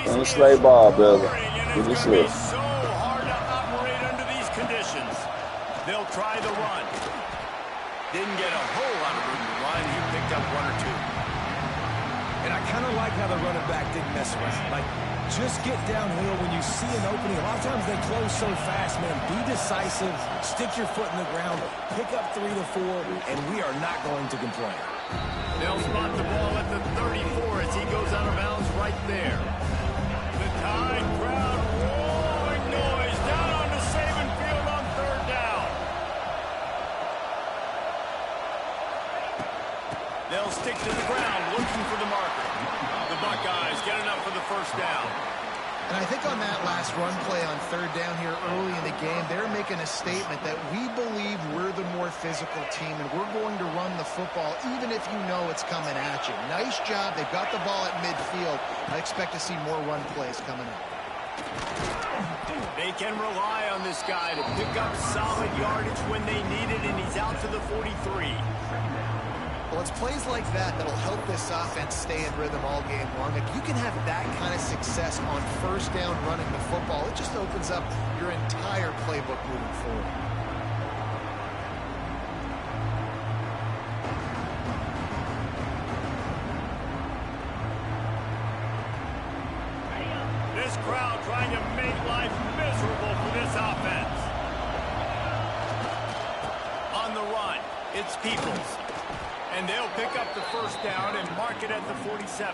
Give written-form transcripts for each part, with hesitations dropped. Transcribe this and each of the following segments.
Ain't slay ball, brother. Give me shit. So hard to operate under these conditions. They'll try the run. Didn't get a whole lot of room to run. He picked up one or two. And I kind of like how the running back didn't mess around. Like, just get downhill when you see an opening. A lot of times they close so fast, man. Be decisive. Stick your foot in the ground. Pick up 3 to 4, and we are not going to complain. They'll spot the ball at the 34 as he goes out of bounds right there. The Tide crowd roaring noise down on the Saban field on 3rd down. They'll stick to the ground looking for the marker. The Buckeyes get enough for the 1st down. And I think on that last run play on 3rd down here early in the game, they're making a statement that we believe we're the more physical team and we're going to run the football even if you know it's coming at you. Nice job. They've got the ball at midfield. I expect to see more run plays coming up. They can rely on this guy to pick up solid yardage when they need it, and he's out to the 43. Well, it's plays like that that'll help this offense stay in rhythm all game long. If you can have that kind of success on 1st down running the football, it just opens up your entire playbook moving forward. This crowd trying to make life miserable for this offense. On the run, it's Peoples. And they'll pick up the 1st down and mark it at the 47.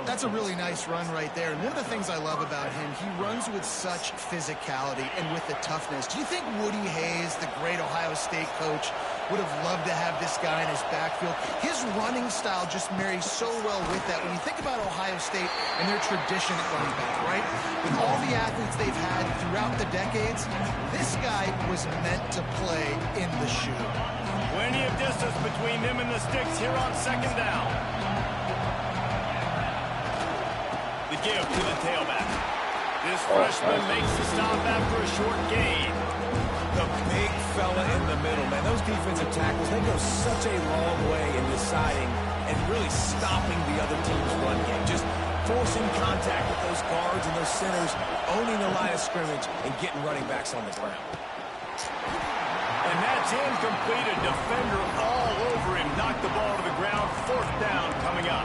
That's a really nice run right there. And one of the things I love about him, he runs with such physicality and with the toughness. Do you think Woody Hayes, the great Ohio State coach, would have loved to have this guy in his backfield? His running style just marries so well with that. When you think about Ohio State and their tradition at running back, right? With all the athletes they've had throughout the decades, this guy was meant to play in the shoe. Plenty of distance between them and the sticks here on 2nd down. The give to the tailback. This freshman makes the stop after a short gain. The big fella in the middle, man. Those defensive tackles, they go such a long way in deciding and really stopping the other team's run game. Just forcing contact with those guards and those centers, owning the line of scrimmage, and getting running backs on the ground. And that's incomplete. A defender all over him. Knocked the ball to the ground. 4th down coming up.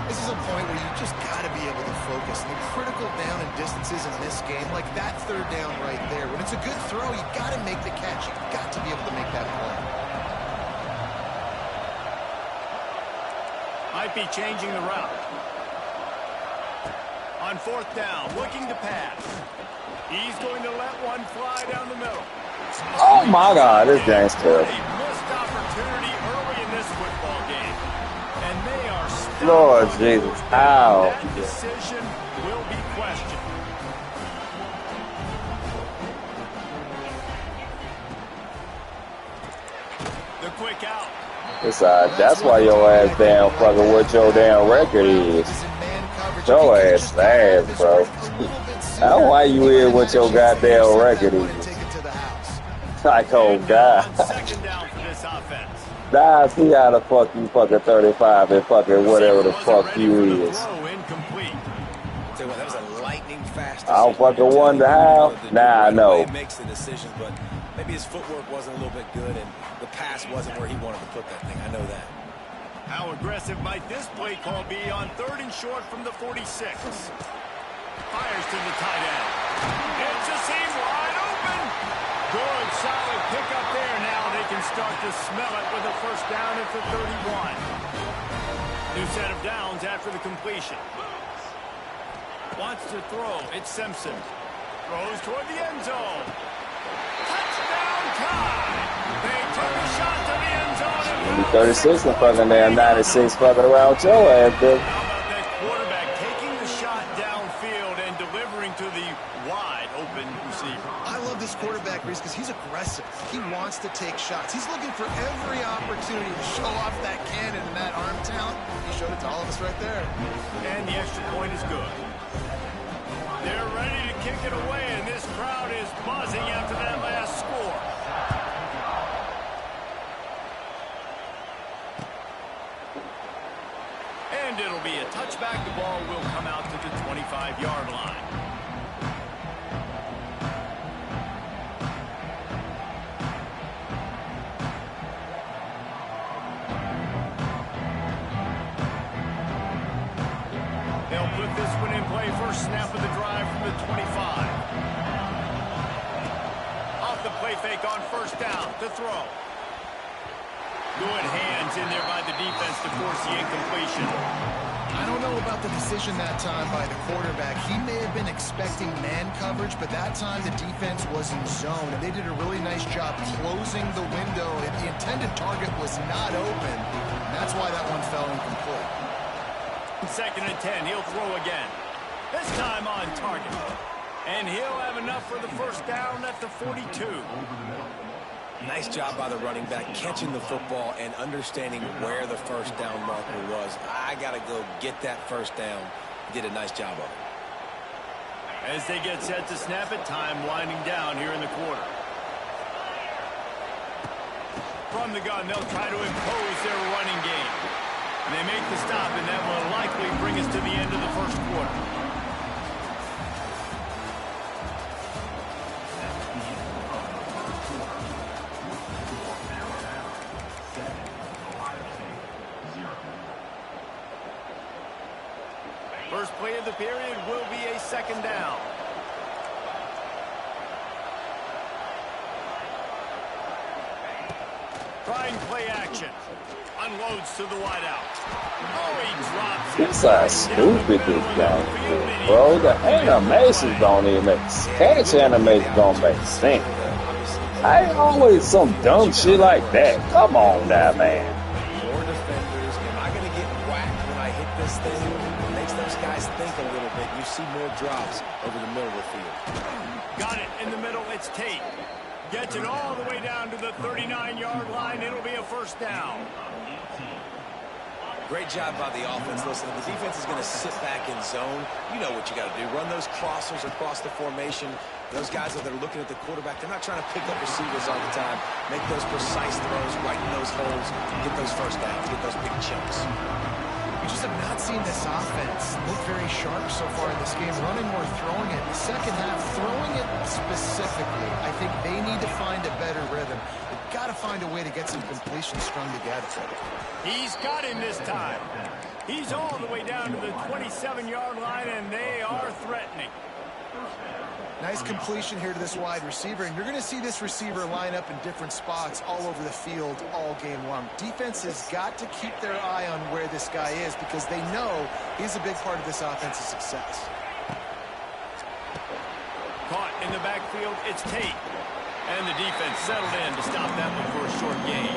This is a point where you just got to be able to focus. The critical down and distances in this game, like that 3rd down right there. When it's a good throw, you got to make the catch. You've got to be able to make that play. Might be changing the route. On 4th down, looking to pass. He's going to let one fly down the middle. Oh my God, this game's terrible. A missed opportunity early in this football game. And they are still Lord Jesus, how? That decision will be questioned. The quick out. That's why your ass damn fucking what your damn record is. Your ass ass, bro. That's why you here what your goddamn record is. Like, oh God. 2nd down for this offense. Nah, see how the fuck you fucking 35 and fucking whatever the fuck you is. Throw incomplete. Tell you what, that was a lightning fast I don't fucking wonder how. Nah, I know. He makes the decision, but maybe his footwork wasn't a little bit good, and the pass wasn't where he wanted to put that thing. I know that. How aggressive might this play call be on 3rd and short from the 46? Fires to the tight end. It's a seam wide open. Good, solid pickup there. Now they can start to smell it with a 1st down at the 31. New set of downs after the completion. Wants to throw. It's Simpson. Throws toward the end zone. Touchdown Tide. They took a shot to the end zone. 36 and fucking damn 96 fucking around your ass, dude. How about that quarterback taking the shot downfield and delivering to the wide open receiver? I love this quarterback, Reese, because he's aggressive. He wants to take shots. He's looking for every opportunity to show off that cannon and that arm talent. He showed it to all of us right there. And the extra point is good. They're ready to kick it away, and this crowd is buzzing after that last score. And it'll be a touchback. The ball will come out to the 25-yard line. They'll put this one in play. First snap of the drive from the 25. Off the play fake on first down to throw. Good hands in there by the defense to force the incompletion. I don't know about the decision that time by the quarterback. He may have been expecting man coverage, but that time the defense was in zone, and they did a really nice job closing the window. The intended target was not open, and that's why that one fell incomplete. 2nd and 10, he'll throw again. This time on target. And he'll have enough for the first down at the 42. Nice job by the running back, catching the football and understanding where the first down marker was. I got to go get that first down. Did a nice job of it. As they get set to snap it, time winding down here in the quarter. From the gun, they'll try to impose their running game. And they make the stop, and that will likely bring us to the end of the first quarter. First play of the period will be a 2nd down. Trying play action. Unloads to the wideout. Oh, he drops it. This how stupid this guy is, bro. The animations don't even make sense. Catch animations don't make sense. I ain't always some dumb shit like that. Come on now, man. More defenders. Am I going to get whacked when I hit this thing? It makes those guys think a little bit. You see more drops over the middle of the field. Got it in the middle. It's Tate. Gets it all the way down to the 39-yard line. It'll be a first down. Great job by the offense. Listen, if the defense is going to sit back in zone, you know what you got to do. Run those crossers across the formation. Those guys that are looking at the quarterback, they're not trying to pick up receivers all the time. Make those precise throws right in those holes. Get those first downs. Get those big chunks. We just have not seen this offense look very sharp so far in this game, running or throwing it. The second half, throwing it specifically, I think they need to find a better rhythm. They've got to find a way to get some completions strung together. He's got him this time. He's all the way down to the 27-yard line, and they are threatening. Nice completion here to this wide receiver, and you're going to see this receiver line up in different spots all over the field all game long. Defense has got to keep their eye on where this guy is because they know he's a big part of this offense's success. Caught in the backfield, it's Tate. And the defense settled in to stop that one for a short gain.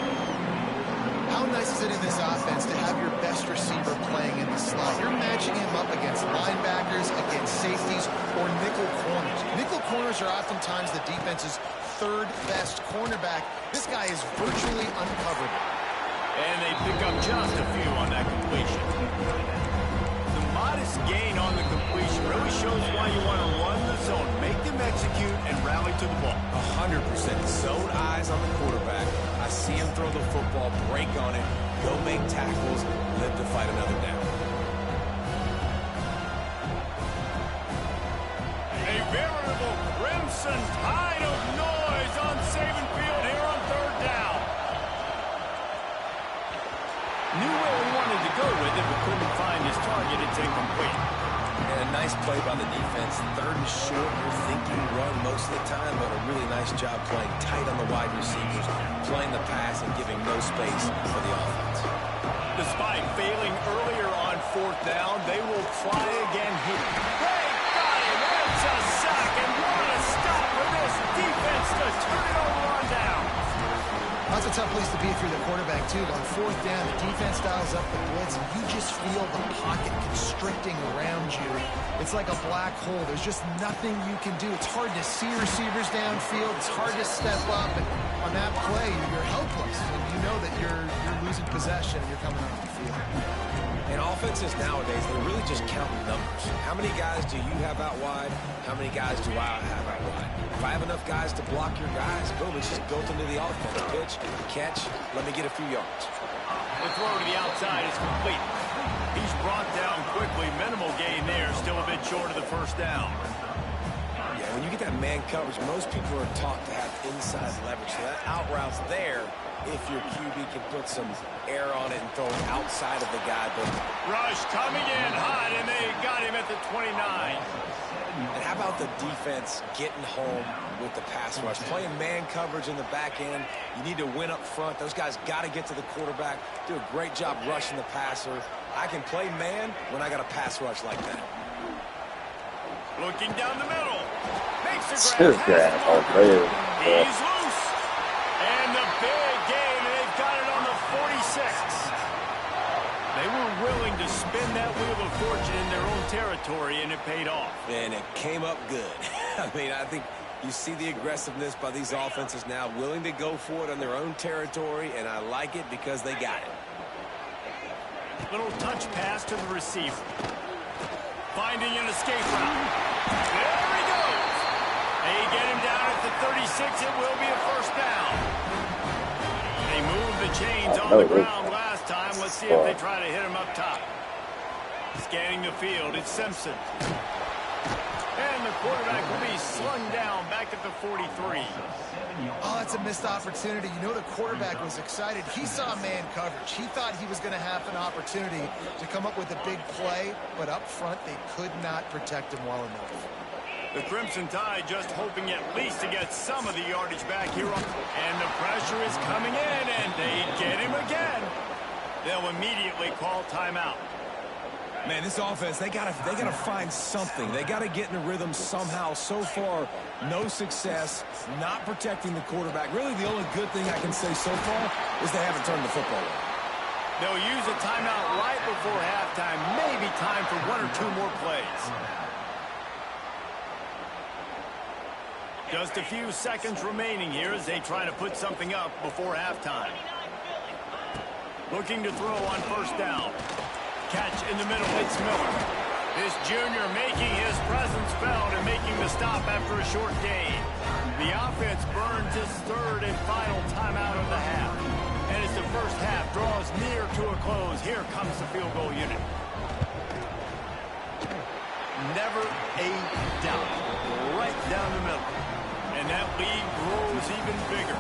How nice is it in this offense to have your best receiver playing in the slot? You're matching him up against linebackers, against safeties, or nickel corners. Nickel corners are oftentimes the defense's third best cornerback. This guy is virtually uncoverable. And they pick up just a few on that completion. The modest gain on the completion really shows why you want to run the zone. Make them execute and rally to the ball. 100% zone eyes on the quarterback. I see him throw the football, break on it, go make tackles, live to fight another down. A veritable crimson tide of noise on Saban Field here on 3rd down. Knew where he wanted to go with it, but couldn't find his target. It's incomplete. And a nice play by the defense. 3rd and short, you're thinking run most of the time, but a really nice job playing tight on the wide receivers, playing the pass and giving no space for the offense. Despite failing earlier on 4th down, they will try again here. They got him. It's a sack, and what a stop for this defense to turn it over on down. That's a tough place to be if you're the quarterback, too. On 4th down, the defense dials up the blitz, and you just feel the pocket constricting around you. It's like a black hole. There's just nothing you can do. It's hard to see receivers downfield. It's hard to step up. And on that play, you're helpless. And you know that you're losing possession and you're coming off the field. And offenses nowadays, they're really just counting numbers. How many guys do you have out wide? How many guys do I have out wide? If I have enough guys to block your guys, boom, it's just built into the offense. Pitch, catch, let me get a few yards. The throw to the outside is complete. He's brought down quickly. Minimal gain there. Still a bit short of the first down. Yeah, when you get that man coverage, most people are taught to have inside leverage. So that out route's there if your QB can put some air on it and throw it outside of the guy. But Rush coming in hot, and they got him at the 29. And how about the defense getting home with the pass rush? Playing man coverage in the back end. You need to win up front. Those guys got to get to the quarterback. Do a great job rushing the passer. I can play man when I got a pass rush like that. Looking down the middle. Makes a grab. He's loose. And the big gain, and they've got it on the 46. They were willing to spin that wheel of fortune in their own territory, and it paid off. And it came up good. I mean, I think you see the aggressiveness by these offenses now, willing to go for it on their own territory, and I like it because they got it. Little touch pass to the receiver. Finding an escape route. There he goes. They get him down at the 36. It will be a first down. They moved the chains on the ground last time. Let's see if they try to hit him up top. Scanning the field, it's Simpson. And the quarterback will be slung down back at the 43. Oh, that's a missed opportunity. You know, the quarterback was excited. He saw man coverage. He thought he was going to have an opportunity to come up with a big play, but up front, they could not protect him well enough. The Crimson Tide just hoping at least to get some of the yardage back here. And the pressure is coming in, and they get him again. They'll immediately call timeout. Man, this offense, they gotta find something. They gotta get in a rhythm somehow. So far, no success, not protecting the quarterback. Really, the only good thing I can say so far is they haven't turned the football over. They'll use a timeout right before halftime. Maybe time for one or two more plays. Just a few seconds remaining here as they try to put something up before halftime. Looking to throw on first down. Catch in the middle, it's Miller. This junior making his presence felt and making the stop after a short gain. The offense burns its third and final timeout of the half. And as the first half draws near to a close, here comes the field goal unit. Never a doubt. Right down the middle. And that lead grows even bigger.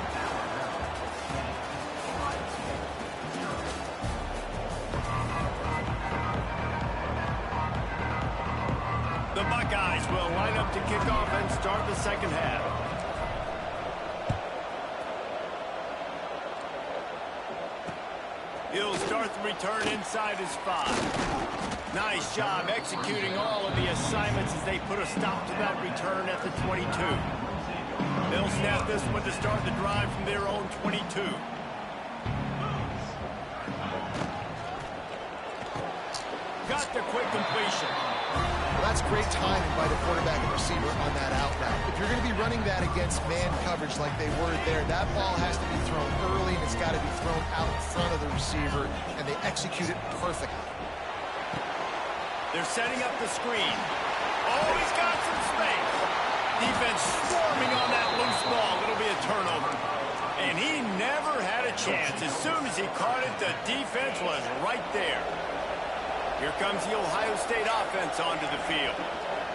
The Buckeyes will line up to kick off and start the second half. He'll start the return inside his 5. Nice job executing all of the assignments as they put a stop to that return at the 22. They'll snap this one to start the drive from their own 22. Got the quick completion. Well, that's great timing by the quarterback and receiver on that out route. If you're going to be running that against man coverage like they were there, that ball has to be thrown early, and it's got to be thrown out in front of the receiver, and they execute it perfectly. They're setting up the screen. Oh, he's got some space. Defense swarming on that loose ball. It'll be a turnover. And he never had a chance. As soon as he caught it, the defense was right there. Here comes the Ohio State offense onto the field.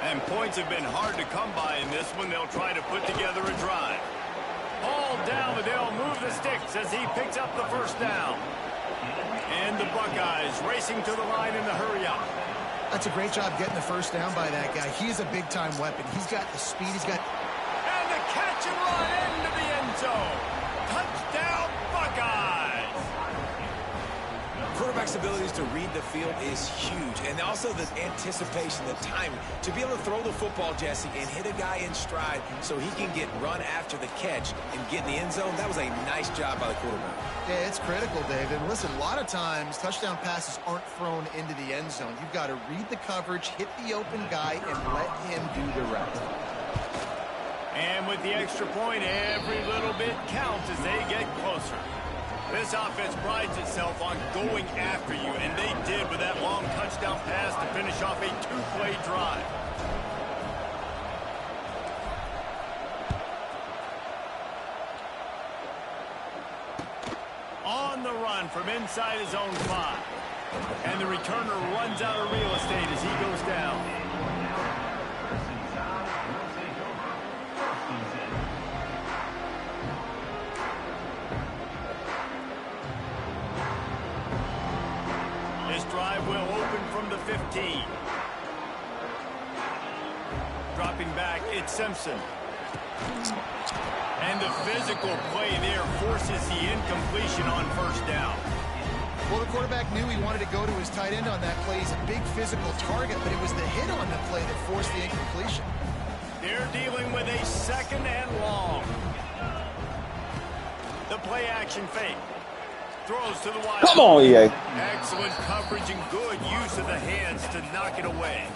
And points have been hard to come by in this one. They'll try to put together a drive. All down, but they'll move the sticks as he picks up the first down. And the Buckeyes racing to the line in the hurry-up. That's a great job getting the first down by that guy. He is a big-time weapon. He's got the speed. He's got... And the catch and run into the end zone. Touchdown, Buckeyes! Quarterback's abilities to read the field is huge. And also the anticipation, the timing. To be able to throw the football, Jesse, and hit a guy in stride so he can get run after the catch and get in the end zone, that was a nice job by the quarterback. Yeah, it's critical, David. And listen, a lot of times touchdown passes aren't thrown into the end zone. You've got to read the coverage, hit the open guy, and let him do the rest. And with the extra point, every little bit counts as they get closer. This offense prides itself on going after you, and they did with that long touchdown pass to finish off a two-play drive. On the run from inside his own 5. And the returner runs out of real estate as he goes down. This drive will open from the 15. Dropping back, it's Simpson. And the physical play there forces the incompletion on first down. Well, the quarterback knew he wanted to go to his tight end on that play. He's a big physical target, but it was the hit on the play that forced the incompletion. They're dealing with a second and long. The play action fake. Throws to the wide. Come on, EA. Excellent coverage and good use of the hands to knock it away.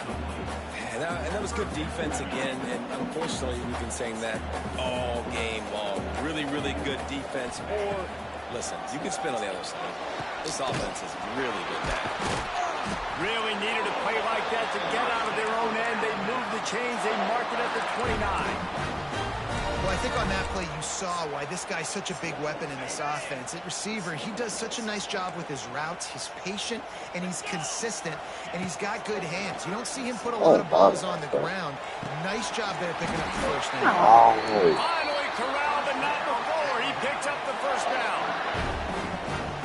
And that was good defense again, and unfortunately we've been saying that all game long. Really, really good defense. Or, listen, you can spin on the other side. This offense has really been bad. Really needed a play like that to get out of their own end. They moved the chains. They marked it at the 29. Well, I think on that play you saw why this guy's such a big weapon in this offense. At receiver, he does such a nice job with his routes. He's patient, and he's consistent, and he's got good hands. You don't see him put a lot of balls on the ground. Nice job there picking up the first down. Finally corralled the night before. He picked up the first down.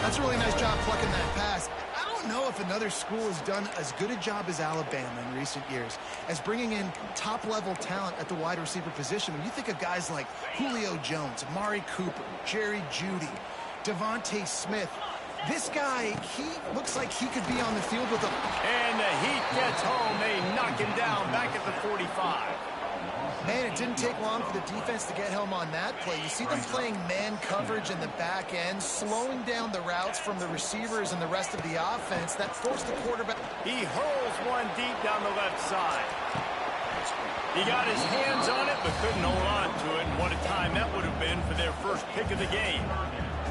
That's a really nice job plucking that pass. I don't know if another school has done as good a job as Alabama in recent years as bringing in top-level talent at the wide receiver position. When you think of guys like Julio Jones, Amari Cooper, Jerry Jeudy, Devontae Smith, this guy, he looks like he could be on the field with a... And the heat gets home. They knock him down back at the 45. Man, it didn't take long for the defense to get home on that play. You see them playing man coverage in the back end, slowing down the routes from the receivers and the rest of the offense. That forced the quarterback. He hurls one deep down the left side. He got his hands on it, but couldn't hold on to it. And what a time that would have been for their first pick of the game.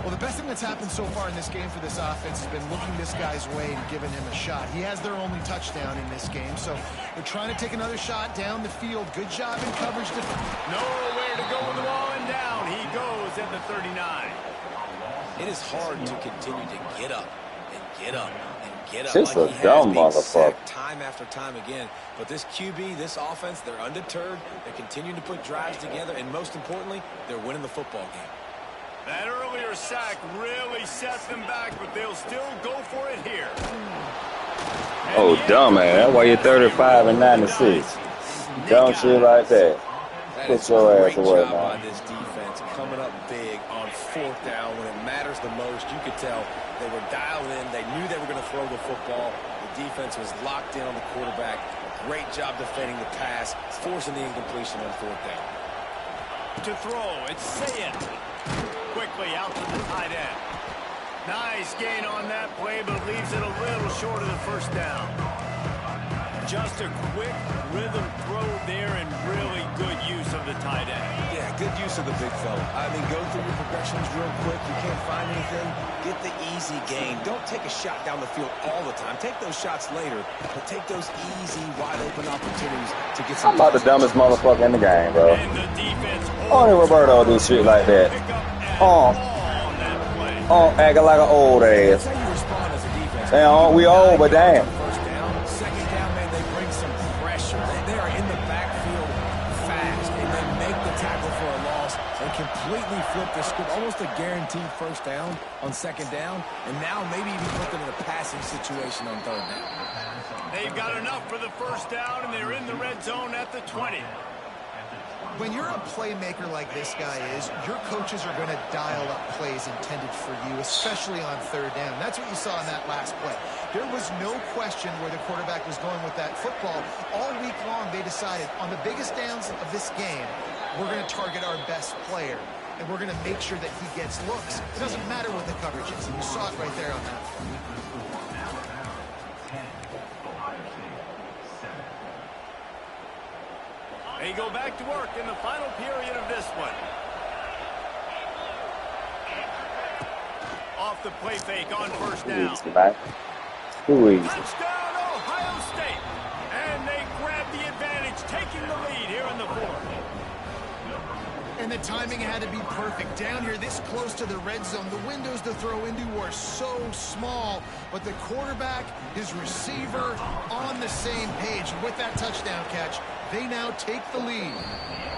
Well, the best thing that's happened so far in this game for this offense has been looking this guy's way and giving him a shot. He has their only touchdown in this game, so they're trying to take another shot down the field. Good job in coverage. Nowhere to go with the ball, and down he goes at the 39. It is hard to continue to get up and get up and get up. This like a dumb motherfucker. Time after time again. But this QB, this offense, they're undeterred. They're continuing to put drives together, and most importantly, they're winning the football game. That earlier sack really set them back, but they'll still go for it here. Oh, dumb, man. That's why you're 35 and 96. Dumb shit like that. Put your ass away, man. By this defense coming up big on fourth down when it matters the most. You could tell they were dialed in. They knew they were going to throw the football. The defense was locked in on the quarterback. Great job defending the pass, forcing the incompletion on fourth down. To throw, it's Sayed. Quickly out to the tight end. Nice gain on that play, but leaves it a little short of the first down. Just a quick rhythm throw there and really good use of the tight end. Yeah, good use of the big fella. I mean, go through your progressions real quick. You can't find anything, get the easy gain. Don't take a shot down the field all the time. Take those shots later, but take those easy, wide-open opportunities to get some... I'm about the dumbest motherfucker in the game, bro. And the defense... Only Roberto do shit like that. Acting like an old ass. That's how you respond as a defense. Damn, we old, but damn. First down, second down, man, they bring some pressure. They are in the backfield fast, and they make the tackle for a loss and completely flip the script. Almost a guaranteed first down on second down, and now maybe even put them in a passing situation on third down. They've got enough for the first down, and they're in the red zone at the 20. When you're a playmaker like this guy is, your coaches are going to dial up plays intended for you, especially on third down. That's what you saw in that last play. There was no question where the quarterback was going with that football. All week long, they decided on the biggest downs of this game, we're going to target our best player, and we're going to make sure that he gets looks. It doesn't matter what the coverage is, and you saw it right there on that play. They go back to work in the final period of this one. Off the play fake on first down. Touchdown, Ohio State. And they grab the advantage, taking the lead here in the fourth. And the timing had to be perfect. Down here, this close to the red zone, the windows to throw into are so small, but the quarterback, his receiver, on the same page. With that touchdown catch, they now take the lead.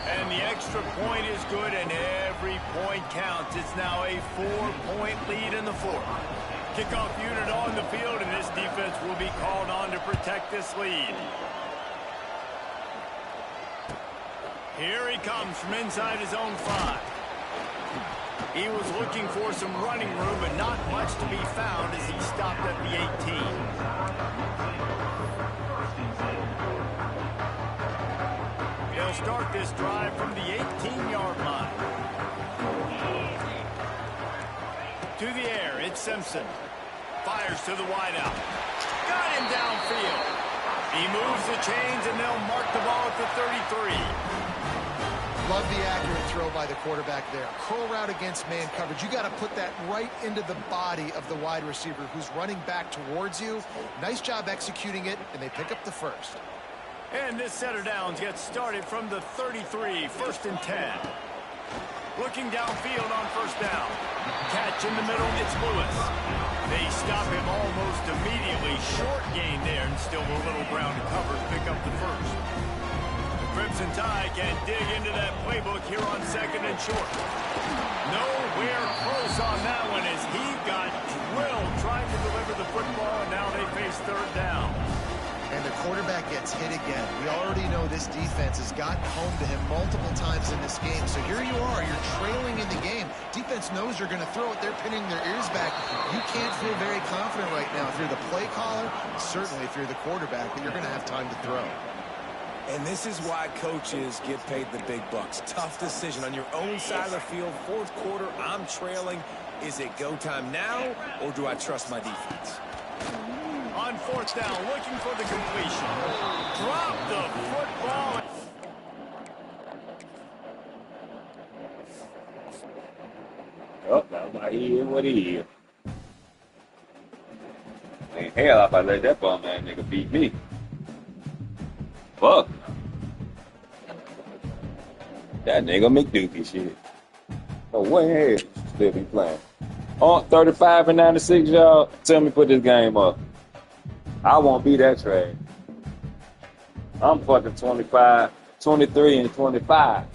And the extra point is good, and every point counts. It's now a 4-point lead in the fourth. Kickoff unit on the field, and this defense will be called on to protect this lead. Here he comes from inside his own 5. He was looking for some running room, but not much to be found as he stopped at the 18. They'll start this drive from the 18-yard line. To the air, it's Simpson. Fires to the wideout. Got him downfield. He moves the chains, and they'll mark the ball at the 33. Love the accurate throw by the quarterback there. Curl route against man coverage. You got to put that right into the body of the wide receiver who's running back towards you. Nice job executing it, and they pick up the first. And this set of downs gets started from the 33, 1st and 10. Looking downfield on first down. Catch in the middle, it's Lewis. They stop him almost immediately. Short gain there, and still a little ground to cover to pick up the first. Crimson Tide can dig into that playbook here on 2nd and short. Nowhere close on that one as he got drilled trying to deliver the football, and now they face 3rd down. And the quarterback gets hit again. We already know this defense has gotten home to him multiple times in this game. So here you are, you're trailing in the game. Defense knows you're going to throw it. They're pinning their ears back. You can't feel very confident right now if you're the play caller, certainly if you're the quarterback, that you're going to have time to throw. And this is why coaches get paid the big bucks. Tough decision on your own side of the field. 4th quarter, I'm trailing. Is it go time now, or do I trust my defense? On 4th down, looking for the completion. Drop the football. Oh, that's why he is what he is. Man, hell, if I let that bum man nigga beat me. Fuck. That nigga McDookie shit. Oh, way ahead. Still be playing. On 35 and 96, y'all. Tell me put this game up. I won't be that trash. I'm fucking 25, 23, and 25.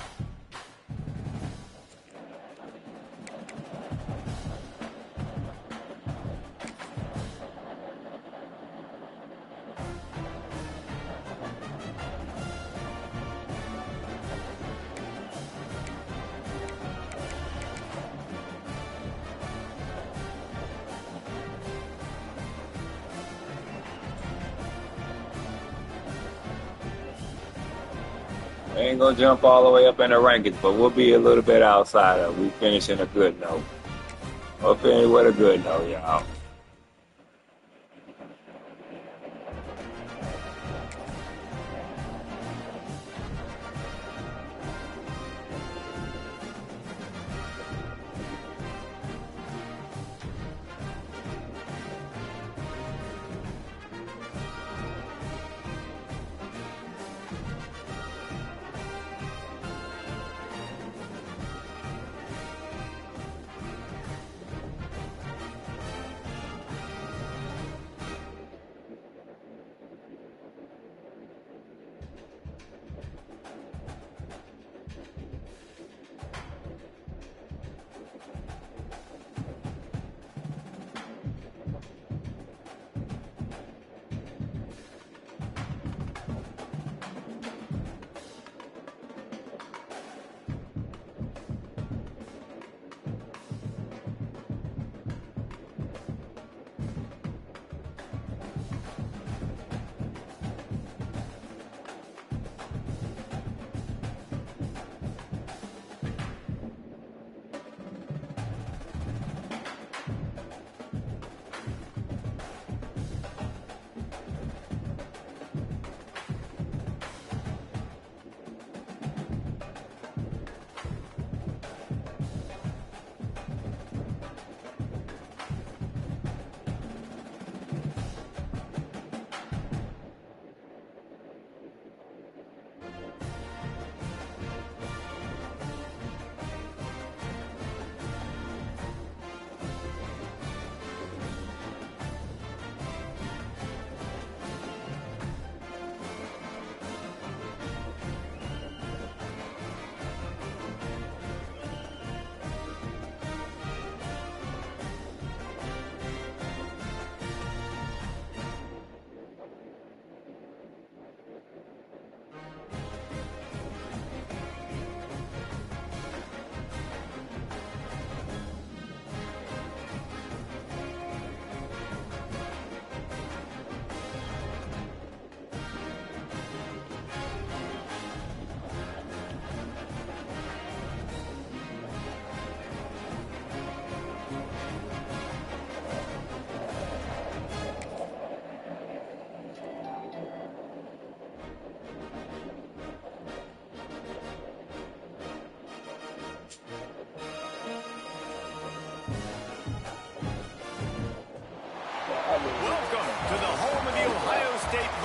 We ain't gonna jump all the way up in the rankings, but we'll be a little bit outside of it. We finishing a good note. We'll finish with a good note, y'all.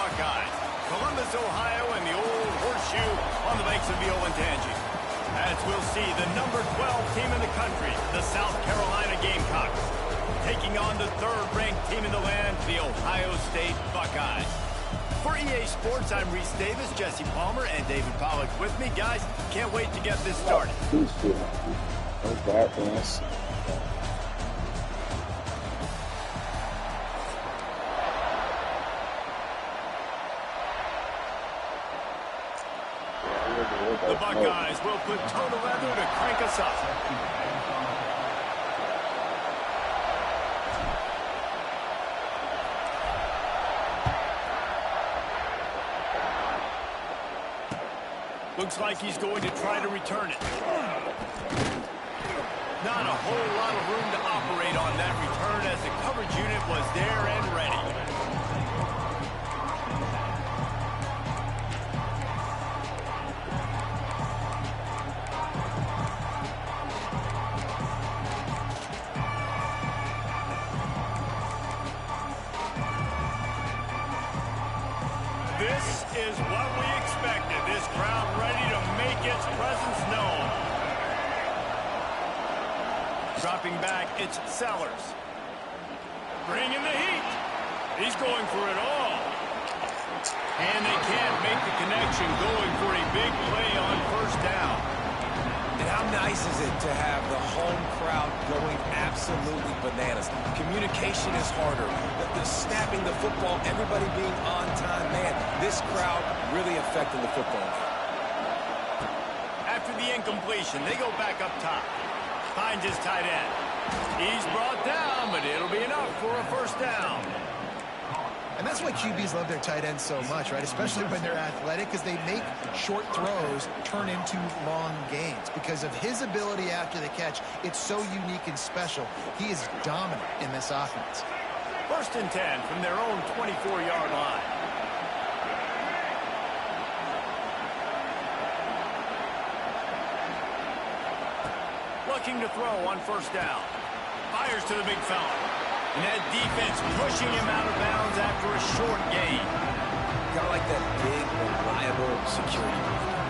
Buckeyes. Columbus, Ohio, and the old horseshoe on the banks of the Olentangy. As we'll see, the number 12 team in the country, the South Carolina Gamecocks, taking on the third-ranked team in the land, the Ohio State Buckeyes. For EA Sports, I'm Reese Davis, Jesse Palmer, and David Pollack with me. Guys, can't wait to get this started. The Buckeyes will put toe to leather to crank us up. Looks like he's going to try to return it. Not a whole lot of room to operate on that return as the coverage unit was there and ready. This is what we expected. This crowd ready to make its presence known. Dropping back, it's Sellers. Bringing the heat. He's going for it all. And they can't make the connection, going for a big play on first down. And how nice is it to have the home crowd going absolutely bananas? Communication is harder. The snapping the football, everybody being on time. Man, this crowd really affecting the football game. After the incompletion, they go back up top. Finds his tight end. He's brought down, but it'll be enough for a first down. And that's why QBs love their tight ends so much, right? Especially when they're athletic, because they make short throws turn into long gains. Because of his ability after the catch, it's so unique and special. He is dominant in this offense. First and 10 from their own 24-yard line. Looking to throw on first down. Fires to the big fella. And that defense pushing him out of bounds after a short gain. Kind of like that big, reliable security.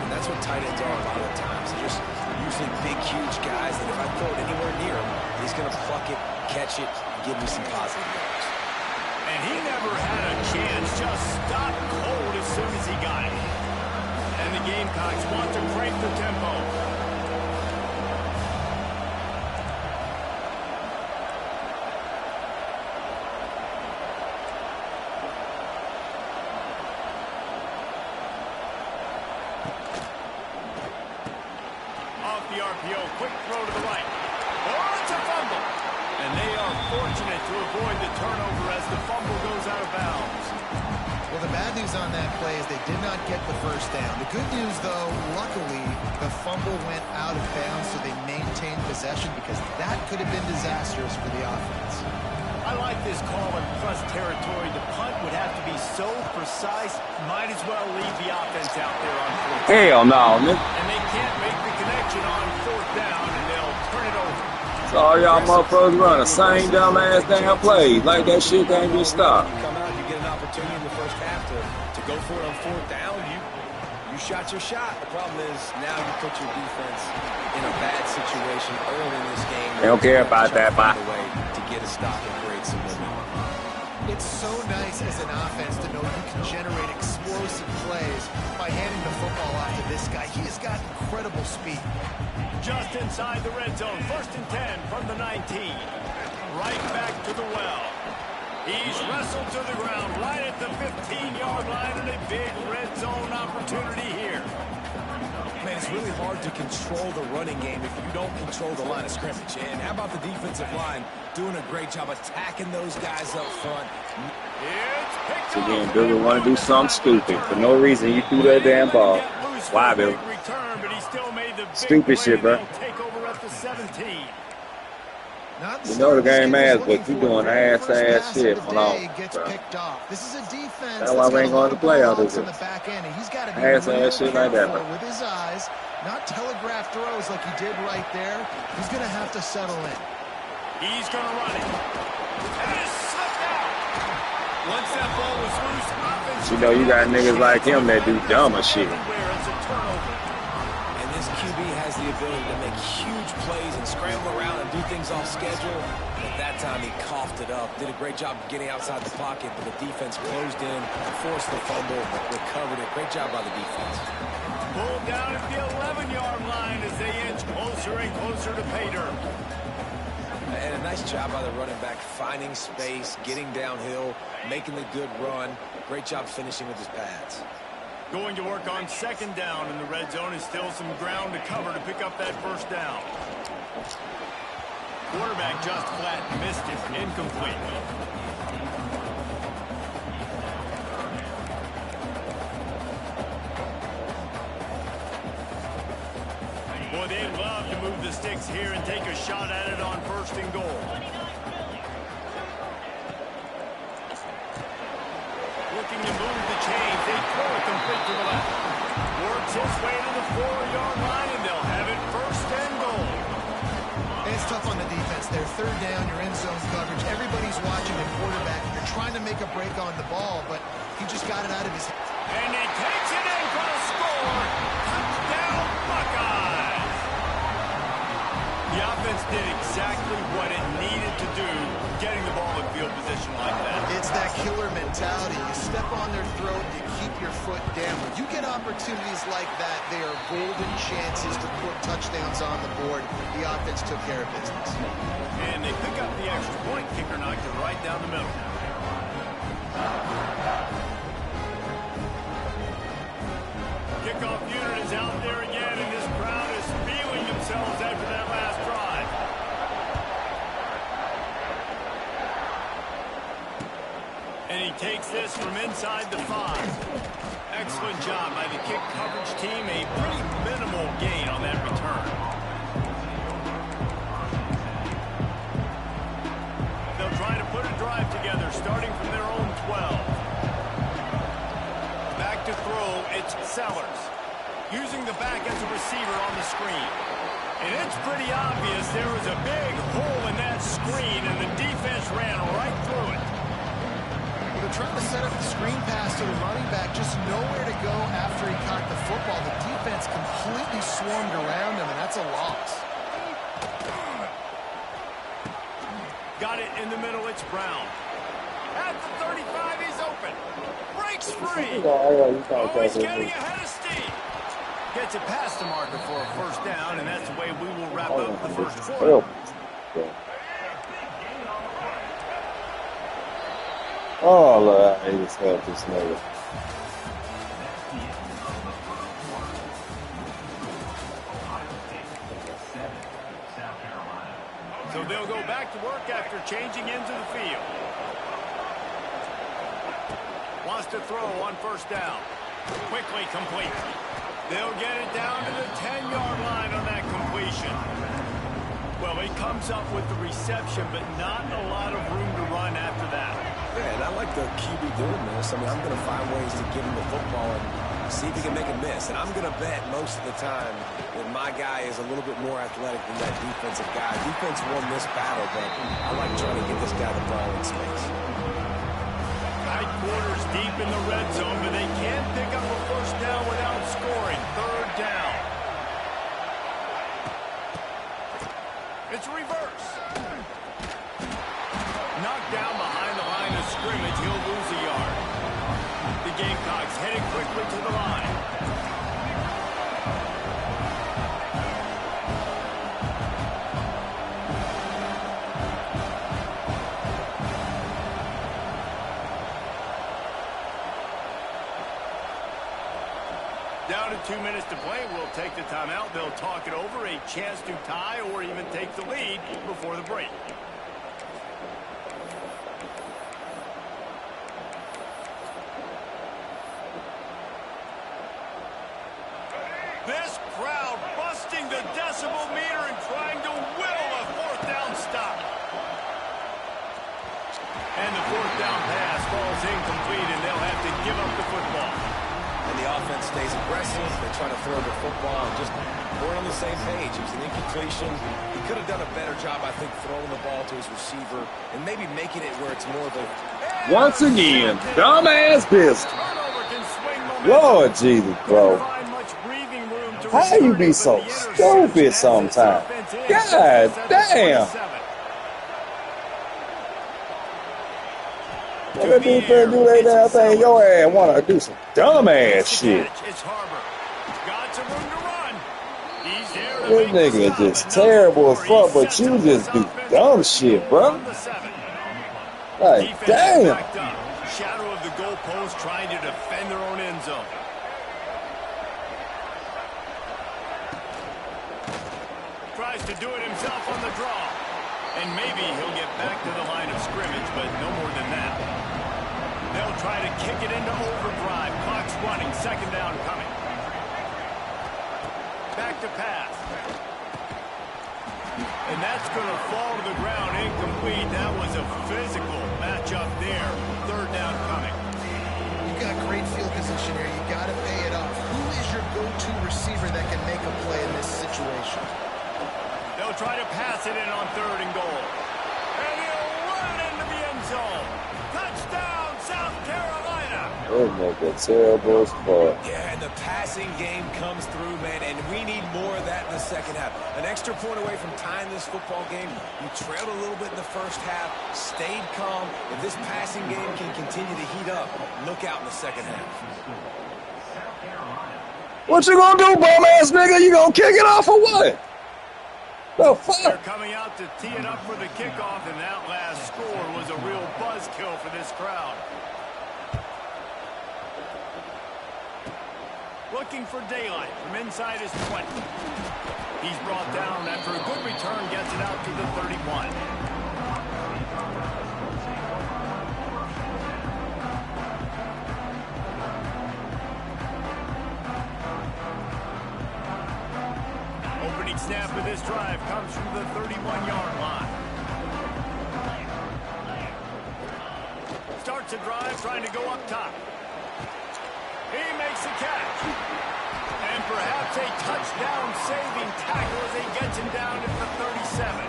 And that's what tight ends are a lot of times. They're just usually big, huge guys that if I throw it anywhere near him, he's going to pluck it, catch it, and give me some positive yards. And he never had a chance. Just stopped cold as soon as he got it. And the Gamecocks want to crank the tempo. Quick throw to the right. Oh, it's a fumble. And they are fortunate to avoid the turnover as the fumble goes out of bounds. Well, the bad news on that play is they did not get the first down. The good news, though, luckily, the fumble went out of bounds, so they maintained possession because that could have been disastrous for the offense. I like this call in plus territory. The punt would have to be so precise, might as well leave the offense out there on fourth down. Hell no, man. And they can't make the connection on fourth down, and they'll turn it over. So all y'all motherfuckers run the same dumbass damn plays. Like that shit can't be stopped. You come out, you get an opportunity in the first half to go for it on fourth down. You shot your shot. The problem is now you put your defense in a bad situation early in this game. They don't care about that, bye. To get a stop and create some momentum. It's so nice as an offense to know you can generate explosive plays by handing the football off to this guy. He has got incredible speed. Just inside the red zone. First and 10 from the 19. Right back to the well. He's wrestled to the ground right at the 15-yard line, and a big red zone opportunity here. Man, it's really hard to control the running game if you don't control the line of scrimmage. And how about the defensive line doing a great job attacking those guys up front? It's picked So again, off. Billy want to do something stupid. For no reason, you threw that damn ball. Why, Billy? Return, but he still made the big Stupid play, shit, bro. and they'll take over at the 17. You know the game ass, but you doing ass shit. Hold on, gets bro. picked off. This is a defense That's why we ain't going to play out this this. on the back end, and he's got to be Ass real shit like that, careful bro. with his eyes, not telegraph throws like he did right there. He's going to have to settle in. He's going to run it. And it's slipped out. Once that ball was loose, offense. You know, you got niggas like him that do dumber shit. And this QB has the ability to make huge plays and scramble around and do things off schedule. At that time, he coughed it up. Did a great job of getting outside the pocket, but the defense closed in, forced the fumble, recovered it. Great job by the defense. Pulled down at the 11-yard line as they inch closer and closer to pay dirt. And a nice job by the running back, finding space, getting downhill, making the good run. Great job finishing with his pads. Going to work on second down in the red zone is still some ground to cover to pick up that first down. Quarterback just flat missed it, incomplete. Boy, they'd love to move the sticks here and take a shot at it on first and goal. Looking to move the chains. They throw it complete to the left. Works his way to the 4-yard line, and they'll have it first and goal. It's tough on the defense there. Third down, you're in zone coverage. Everybody's watching the quarterback. You're trying to make a break on the ball, but he just got it out of his hand. And he takes it in for the score. Touchdown, Buckeyes. The offense did exactly what it needed to do, getting the ball in field position like that. It's that killer mentality. You step on their throat, you keep your foot down. When you get opportunities like that, they are golden chances to put touchdowns on the board. The offense took care of business. And they pick up the extra point. Kicker knocked it right down the middle. Kickoff unit is out there again, and this crowd is feeling themselves after that last drive. And he takes this from inside the 5. Excellent job by the kick coverage team. A pretty minimal gain on that return. They'll try to put a drive together, starting from their own 12. Back to throw, it's Sellers. Using the back as a receiver on the screen. And it's pretty obvious there was a big hole in that screen, and the defense ran right through it. They're trying to set up the screen pass to the running back, just nowhere to go after he caught the football. The defense completely swarmed around him, and that's a loss. Got it in the middle, it's Brown. At the 35, he's open. Breaks free. Oh, he's getting ahead of steam. Gets it past the marker for a first down, and that's the way we will wrap up the first quarter. Oh, Lord, I just help this nigga. So they'll go back to work after changing into the field. Wants to throw on first down. Quickly complete. They'll get it down to the 10-yard line on that completion. Well, he comes up with the reception, but not a lot of room to run after that. Yeah, and I like the QB doing this. I mean, I'm going to find ways to give him the football and see if he can make a miss. And I'm going to bet most of the time that my guy is a little bit more athletic than that defensive guy. Defense won this battle, but I like trying to get this guy the ball in space. Tight quarters deep in the red zone, but they can't pick up a first down without scoring. Third down. It's a reverse. Knocked down behind the line of scrimmage. He'll lose a yard. The Gamecocks heading quickly to the line. Down to 2 minutes to play. We'll take the timeout. They'll talk it over. A chance to tie or even take the lead before the break. This crowd busting the decibel meter and trying to will a fourth down stop. And the fourth down pass falls incomplete, and they'll have to give up the football. And the offense stays aggressive. They try to throw the football and just we're on the same page. It was an incompletion. He could have done a better job, I think, throwing the ball to his receiver and maybe making it where it's more of a Once again, dumbass business. Turnover can swing momentum. Lord Jesus, bro. Couldn't find much breathing room to How you return be it, so but the interception stupid has this sometimes? offense in. God Puts us at damn. 27. What that defense do that damn thing? Your ass wanna do some dumbass shit. It's Harbor. Got some room to run. He's there to This make the nigga is stop just at terrible as number 4. fuck, He but sets you up just this do offense dumb with shit, goal bro. from the 7. Like, Defense damn. backed up. Shadow of the goalpost trying to defend their own end zone. Tries to do it himself on the draw. And maybe he'll get back to the line of scrimmage, but no more than that. They'll try to kick it into overdrive. Clock's running. Second down coming. Back to pass. And that's going to fall to the ground incomplete. That was a physical matchup there. Third down coming. You've got great field position here. You got to pay it off. Who is your go-to receiver that can make a play in this situation? They'll try to pass it in on 3rd and goal. And he'll run it into the end zone. Touchdown, South Carolina. This nigga terrible as fuck. Yeah, and the passing game comes through, man, and we need more of that in the second half. An extra point away from tying this football game. You trailed a little bit in the first half, stayed calm. If this passing game can continue to heat up, look out in the second half. What you gonna do, bum ass nigga? You gonna kick it off or what? The They're fuck? coming out to tee it up for the kickoff, and that last score was a real buzzkill for this crowd. Looking for daylight from inside his 20. He's brought down after a good return, gets it out to the 31. Opening snap of this drive comes from the 31-yard line. Starts a drive trying to go up top. He makes the catch. And perhaps a touchdown-saving tackle as he gets him down at the 37.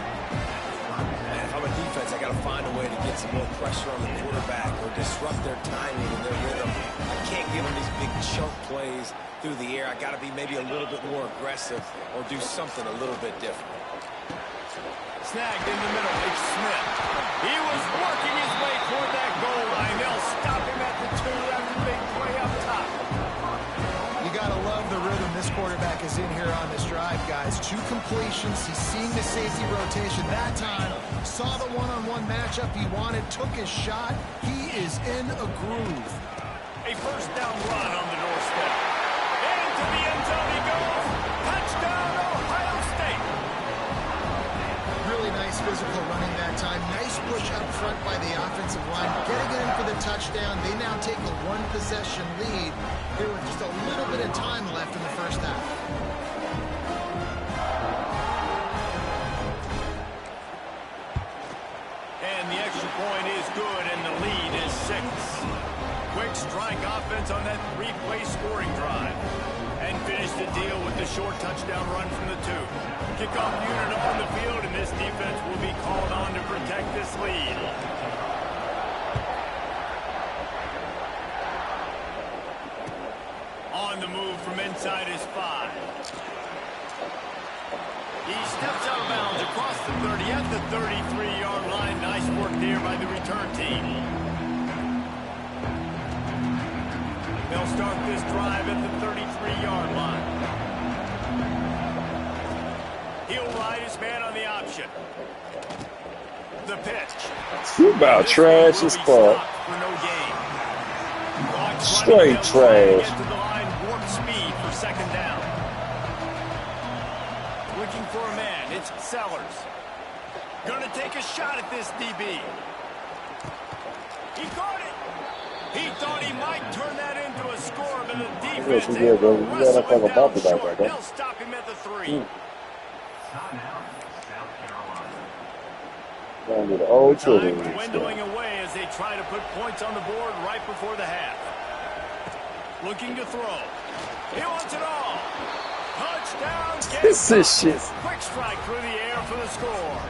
And if I'm a defense, I got to find a way to get some more pressure on the quarterback or disrupt their timing and their rhythm. I can't give them these big chunk plays through the air. I got to be maybe a little bit more aggressive or do something a little bit different. Snagged in the middle. It's Smith. He was working his way toward that goal line. They'll stop him at the 2. That's a big play up top. You got to love the rhythm this quarterback is in here on this drive, guys. 2 completions. He's seeing the safety rotation that time. Saw the one-on-one matchup he wanted. Took his shot. He is in a groove. A first down run on the doorstep. Into the end zone he goes. Touchdown, Ohio State. Really nice physical running that time. Nice push up front by the offensive line. Getting in for the touchdown. They now take a 1-possession lead here with just a little bit of time left in the first half. And the extra point is good, and the lead is 6. Quick strike offense on that 3-play scoring drive. And finish the deal with the short touchdown run from the 2. Kickoff unit on the field, and this defense will be called on to protect this lead. On the move from inside his 5. He steps out of bounds across the 30 at the 33-yard line. Nice work there by the return team. They'll start this drive at the 33-yard line. He'll ride his man on the option. The pitch. You about trash as fuck. Straight trash. Get to the line, warp speed for second down. Looking for a man. It's Sellers. Gonna take a shot at this DB. He caught it. He thought he might turn that into a score, but the defense You gotta fucking bump it back, short. bro. They'll stop him at the 3. Gonna be the old Time children. dwindling away as they try to put points on the board right before the half. Looking to throw. He wants it all. Touchdown. This is shit. Quick strike through the air for the score.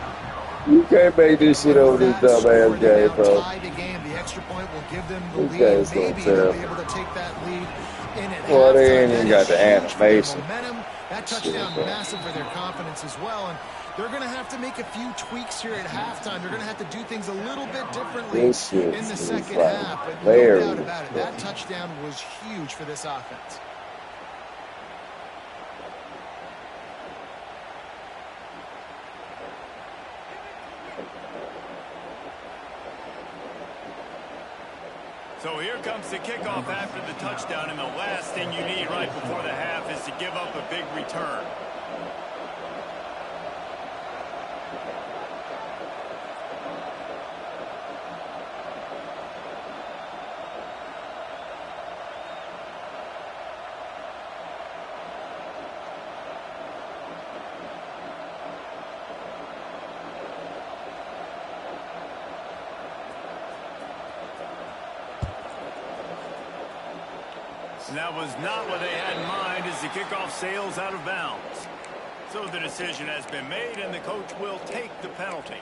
You can't make this shit over this dumb ass game, bro. Tie the game. The extra point will give them the These lead. guys don't Maybe they'll tell. be able to take that lead in at Well, they halftime. ain't even That got is the huge for their animation. momentum. That touchdown Shit, massive for their confidence as well. And they're going to have to make a few tweaks here at halftime. They're going to have to do things a little bit differently This shit in the is second like half. But no very doubt about it, that touchdown was huge for this offense. So here comes the kickoff after the touchdown, and the last thing you need right before the half is to give up a big return. And that was not what they had in mind as the kickoff sails out of bounds. So the decision has been made, and the coach will take the penalty.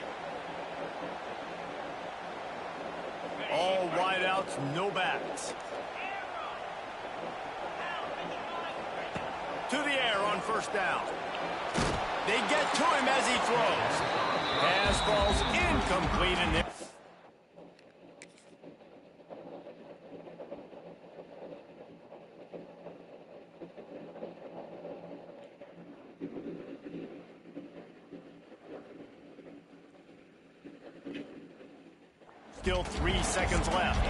All wideouts, no backs. To the air on first down. They get to him as he throws. Pass falls incomplete, and there. Still 3 seconds left.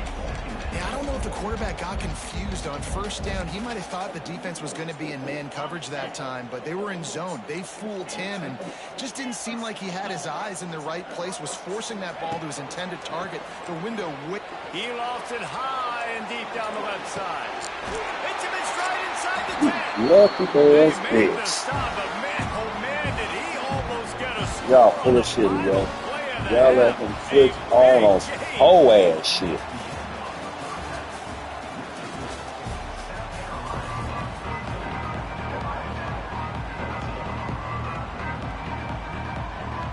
Yeah, I don't know if the quarterback got confused on first down. He might have thought the defense was going to be in man coverage that time, but they were in zone. They fooled him and just didn't seem like he had his eyes in the right place, was forcing that ball to his intended target. The window. He lofts it high and deep down the left side. Hits him in stride inside the 10. Lucky ass He made the bitch. stop, but man, oh man, did he almost get a score. Y'all full of shit, yo. Y'all let him flick on whole ass shit.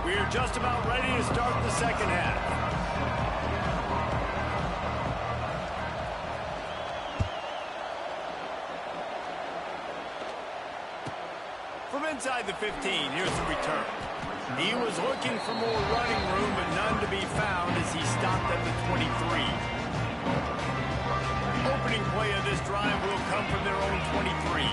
We're just about ready to start the second half. From inside the 15, here's the return. He was looking for more running room, but none to be found as he stopped at the 23. Opening play of this drive will come from their own 23.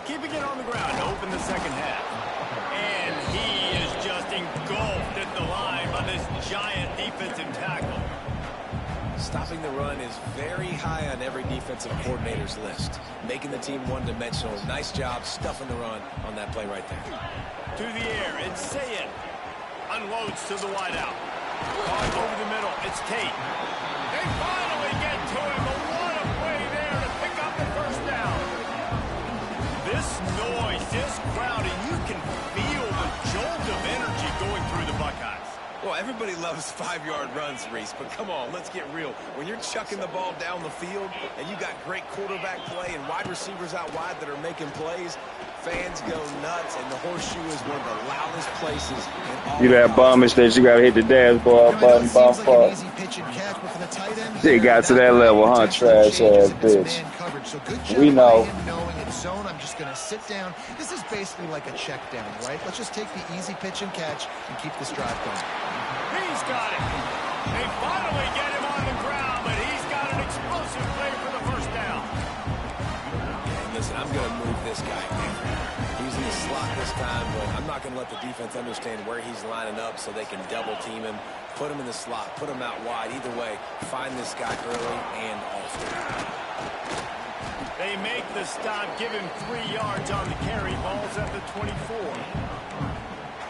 Keeping it on the ground to open the second half. And he is just engulfed at the line by this giant defensive tackle. Stopping the run is very high on every defensive coordinator's list. Making the team one-dimensional. Nice job stuffing the run on that play right there. To the air, it's Sayed. Unloads to the wideout. Caught over the middle, it's Tate. They finally get to him, but what a play there to pick up the first down. This noise, this crowd, and you can feel the jolt of energy going through the Buckeyes. Well, everybody loves 5-yard runs, Reese, but come on, let's get real. When you're chucking the ball down the field and you got great quarterback play and wide receivers out wide that are making plays, fans go nuts, and the horseshoe is one of the loudest places in all. You that bummish that you gotta hit the dashboard button bump for. They got to that level, huh? Trash ass bitch. So good We job know. by him knowing it's zone. I'm just going to sit down. This is basically like a check down, right? Let's just take the easy pitch and catch and keep this drive going. He's got it. They finally get him on the ground, but he's got an explosive play for the first down. And listen, I'm going to move this guy. He's in the slot this time, but I'm not going to let the defense understand where he's lining up so they can double team him, put him in the slot, put him out wide. Either way, find this guy early and often. They make the stop, give him 3 yards on the carry. Ball's at the 24.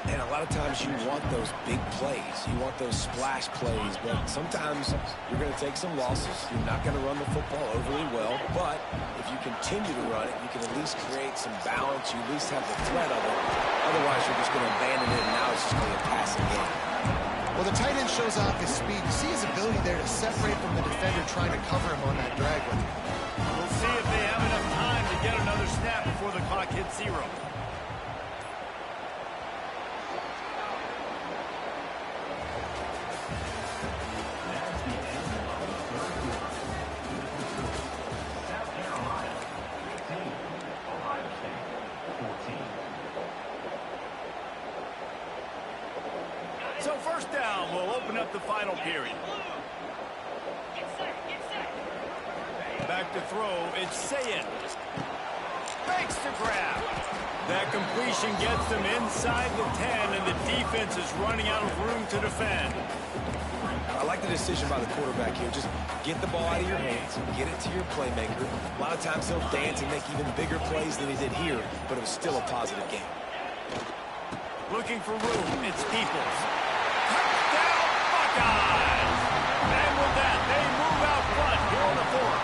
And a lot of times you want those big plays. You want those splash plays, but sometimes you're going to take some losses. You're not going to run the football overly well, but if you continue to run it, you can at least create some balance. You at least have the threat of it. Otherwise, you're just going to abandon it, and now it's just going to be a passing game. Well, the tight end shows off his speed. You see his ability there to separate from the defender trying to cover him on that drag one. We'll see if they have enough time to get another snap before the clock hits 0. So first down will open up the final period. Back to throw, it's Sayed. Makes the grab. That completion gets them inside the 10, and the defense is running out of room to defend. I like the decision by the quarterback here. Just get the ball out of your hands, get it to your playmaker. A lot of times he'll dance and make even bigger plays than he did here, but it was still a positive game. Looking for room, it's Peoples. Touchdown, Buckeyes! And with that, they move out front here on the 4th.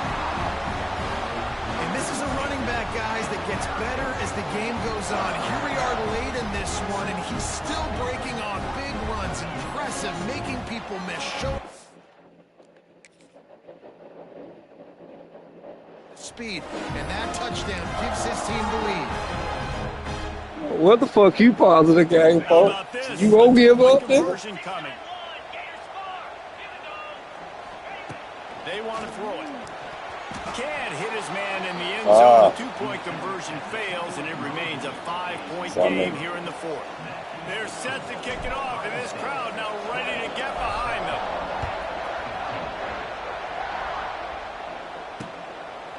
And this is a running back, guys, that gets better as the game goes on. Here we are late in this one, and he's still breaking off big runs. Impressive, making people miss. Speed, and that touchdown gives his team the lead. What the fuck you pausing the game for? You won't give up, nigga? Coming. They want to throw it. Can't hit his man in the end zone. The 2-point conversion fails, and it remains a 5-point game here in the 4th. They're set to kick it off, and this crowd now ready to get behind them.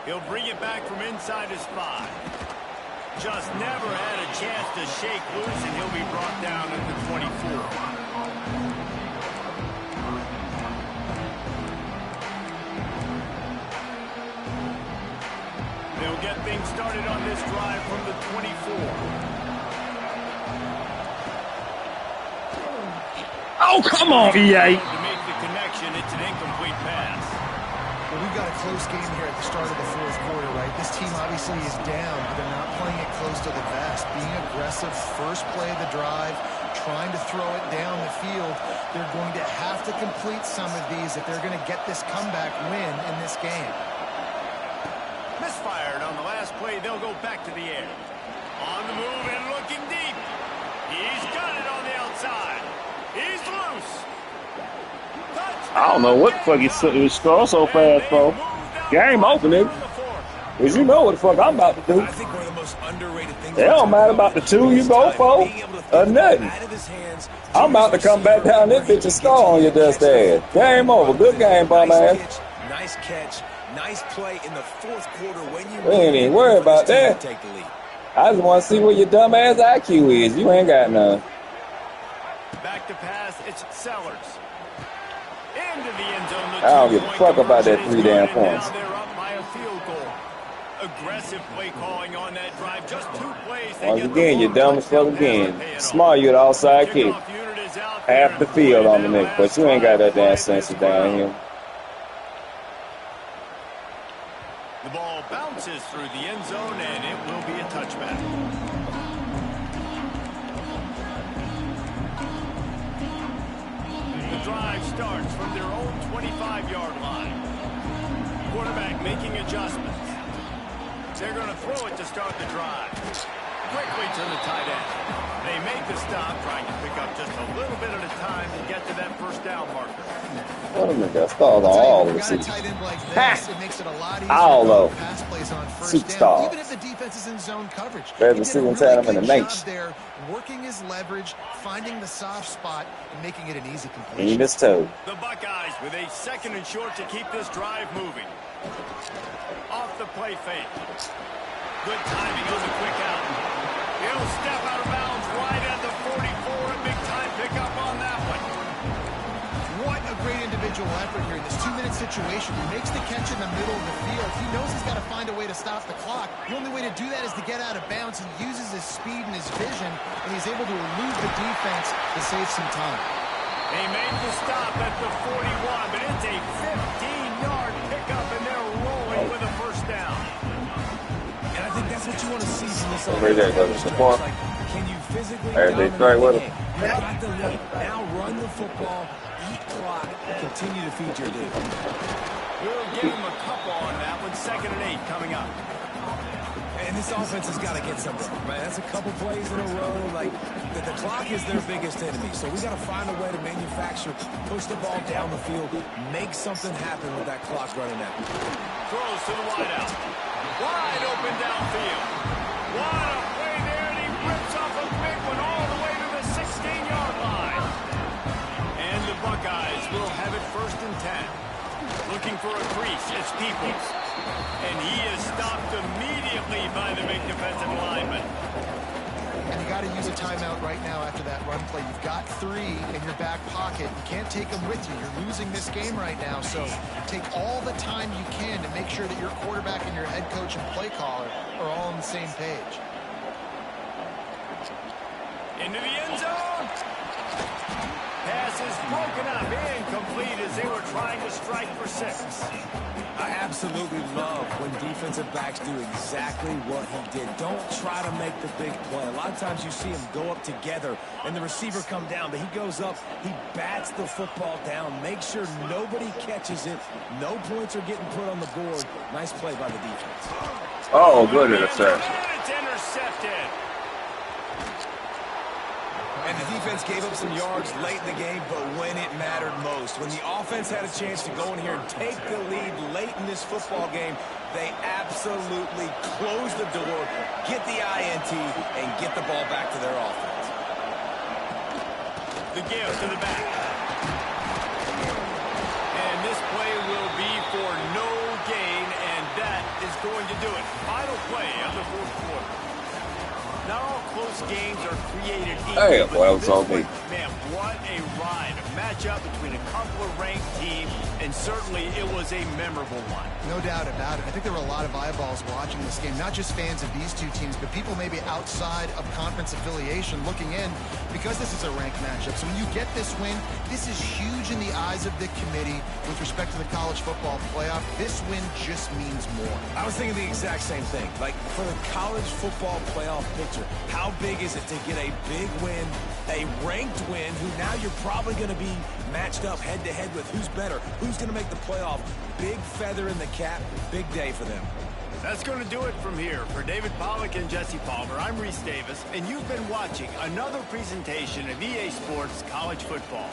He'll bring it back from inside his 5. Just never had a chance to shake loose, and he'll be brought down at the 24. They'll get things started on this drive from the 24. Oh, come on, EA. To make the connection, it's an incomplete pass. Well, we've got a close game here at the start of the 4th quarter, right? This team obviously is down, but they're not playing it close to the vest. Being aggressive, first play of the drive, trying to throw it down the field. They're going to have to complete some of these if they're going to get this comeback win in this game. Misfired on the last play. They'll go back to the air. On the move and looking deep. He's got it on the outside. He's loose. I don't know what the fuck he scored so fast, bro. Game over, nigga. Because you know what the fuck I'm about to do. I think one of the most underrated things. It don't matter about the 2 you go for or nothing. I'm about to come back down this bitch and score on your dust ass. Game over. Good game, bum ass. Nice catch. Nice play in the 4th quarter when you We ain't even worried about that. take the lead. I just want to see what your dumb ass IQ is. You ain't got none. Back to pass. It's Sellers. Into the end zone. I don't give a fuck about that 3 damn points. Now they're up by a field goal. Aggressive play calling on that drive. Just 2 plays. Once again, you're dumb as fuck again. Smart, you at outside kick. Half the field on the nigga, but you ain't got that damn sense down here. The ball bounces through the end zone, and it will be a touchback. The drive starts from their own 25-yard line. Quarterback making adjustments. They're going to throw it to start the drive. Quickly to the tight end. They make the stop, trying to pick up just a little bit at a time to get to that first down marker. What a nigga stars on all the receivers. All pass plays on first superstars. down, even if the defense is in zone coverage. Better than seeing him in the night. There, working his leverage, finding the soft spot, and making it an easy completion. And he missed 2. The Buckeyes with a 2nd and short to keep this drive moving. Off the play fake. Good timing on the quick out. He'll step out of bounds right at the 44. A big-time pickup on that one. What a great individual effort here in this 2-minute situation. He makes the catch in the middle of the field. He knows he's got to find a way to stop the clock. The only way to do that is to get out of bounds. He uses his speed and his vision, and he's able to elude the defense to save some time. They make the stop at the 41, but it's a 15-yard pickup, and they're rolling with a first down. And I think that's what you want to see from this Right there, offense. support. Like, can you physically They dominate straight the with game? him. You got the lead. Now run the football, eat clock, continue to feed your dude. We'll give him a couple on that one. 2nd and 8 coming up. And this offense has got to get some run, right? That's a couple plays in a row. Like, the clock is their biggest enemy. So we got to find a way to manufacture, push the ball down the field, make something happen with that clock running out. Throws to the wideout. Wide open downfield. What a play there, and he rips off a big one all the way to the 16-yard line. Searching for a crease, it's Peoples. And he is stopped immediately by the big defensive lineman. And you got to use a timeout right now after that run play. You've got 3 in your back pocket. You can't take them with you. You're losing this game right now. So take all the time you can to make sure that your quarterback and your head coach and play caller are all on the same page. Into the end zone. Pass is broken up, incomplete as they were trying to strike for 6. I absolutely love when defensive backs do exactly what he did. Don't try to make the big play. A lot of times you see them go up together and the receiver come down, but he goes up, he bats the football down, make sure nobody catches it, no points are getting put on the board. Nice play by the defense. Oh, good interception. And it's intercepted. And the defense gave up some yards late in the game, but when it mattered most, when the offense had a chance to go in here and take the lead late in this football game, they absolutely closed the door, get the INT, and get the ball back to their offense. The give to the back. And this play will be for no gain, and that is going to do it. Final play of the 4th quarter. Not all close games are created equal. Hey, well, it's all me. Man, what a ride. A matchup between a couple of ranked teams, and certainly it was a memorable one. No doubt about it. I think there were a lot of eyeballs watching this game, not just fans of these two teams, but people maybe outside of conference affiliation looking in because this is a ranked matchup. So when you get this win, this is huge in the eyes of the committee with respect to the college football playoff. This win just means more. I was thinking the exact same thing. Like, for the college football playoff picture, how big is it to get a big win, a ranked win, who now you're probably going to be matched up head-to-head with who's better, who's going to make the playoff. Big feather in the cap, big day for them. That's going to do it from here. For David Pollack and Jesse Palmer, I'm Reese Davis, and you've been watching another presentation of EA Sports College Football.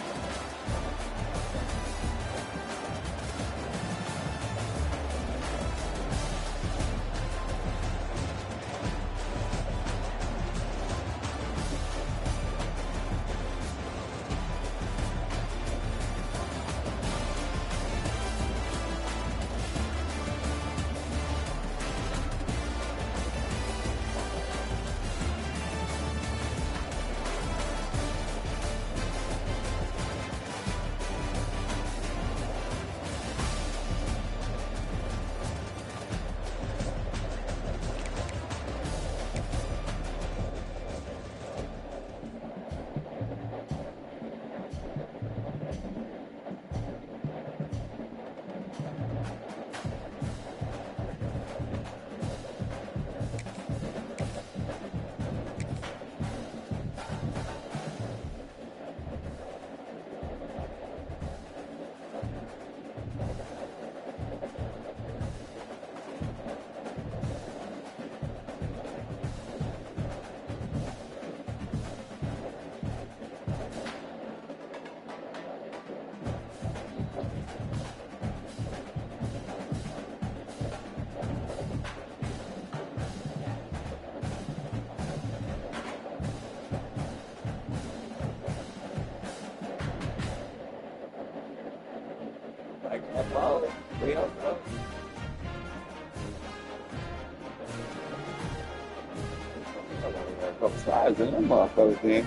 Size in them motherfuckers then.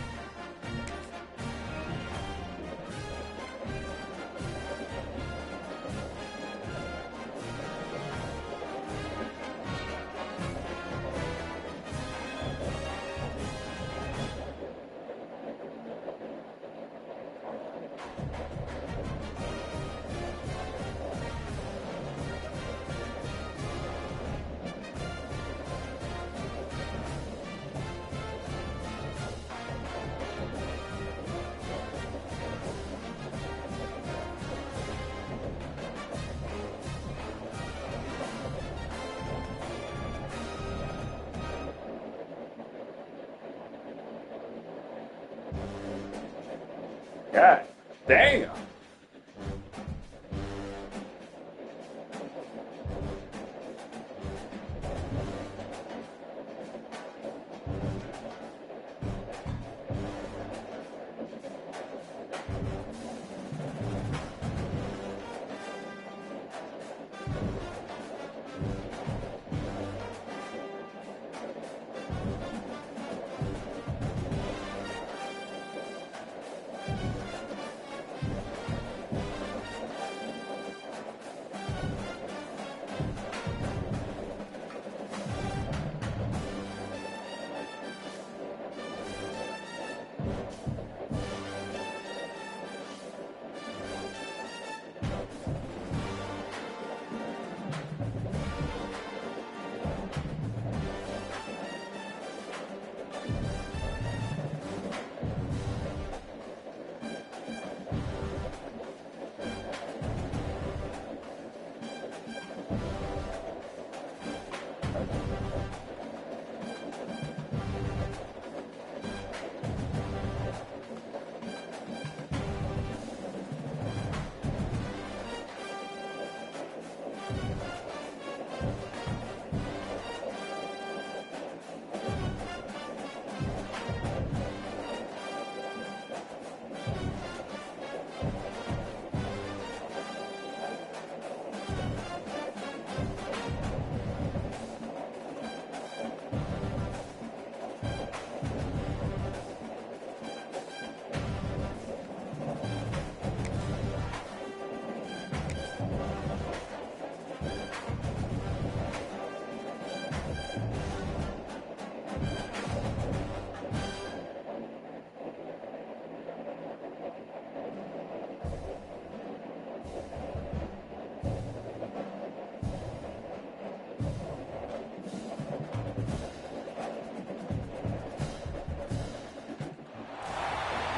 God damn.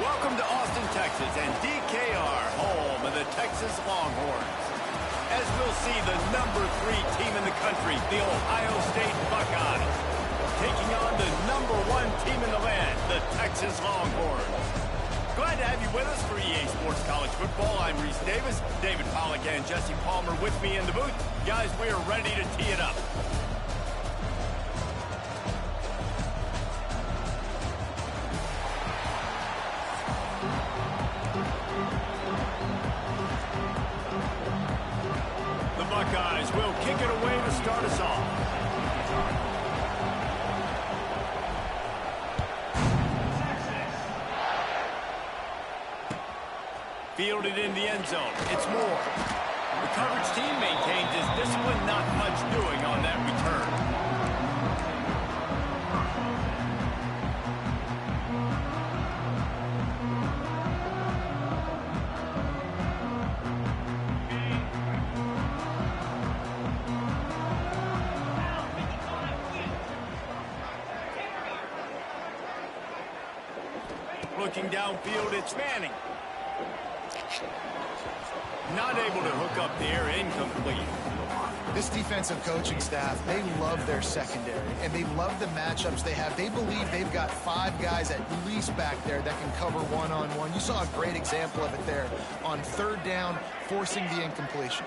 Welcome to Austin, Texas, and DKR, home of the Texas Longhorns. As we'll see, the number 3 team in the country, the Ohio State Buckeyes, taking on the number 1 team in the land, the Texas Longhorns. Glad to have you with us for EA Sports College Football. I'm Reese Davis, David Pollack and Jesse Palmer with me in the booth. Guys, we are ready to tee it up. Buckeyes will kick it away to start us off. Fielded in the end zone. It's Moore. The coverage team maintains his discipline, not much doing on that return. Looking downfield, it's Manning. Not able to hook up there, incomplete. This defensive coaching staff, they love their secondary, and they love the matchups they have. They believe they've got 5 guys at least back there that can cover one-on-one. You saw a great example of it there on 3rd down, forcing the incompletion.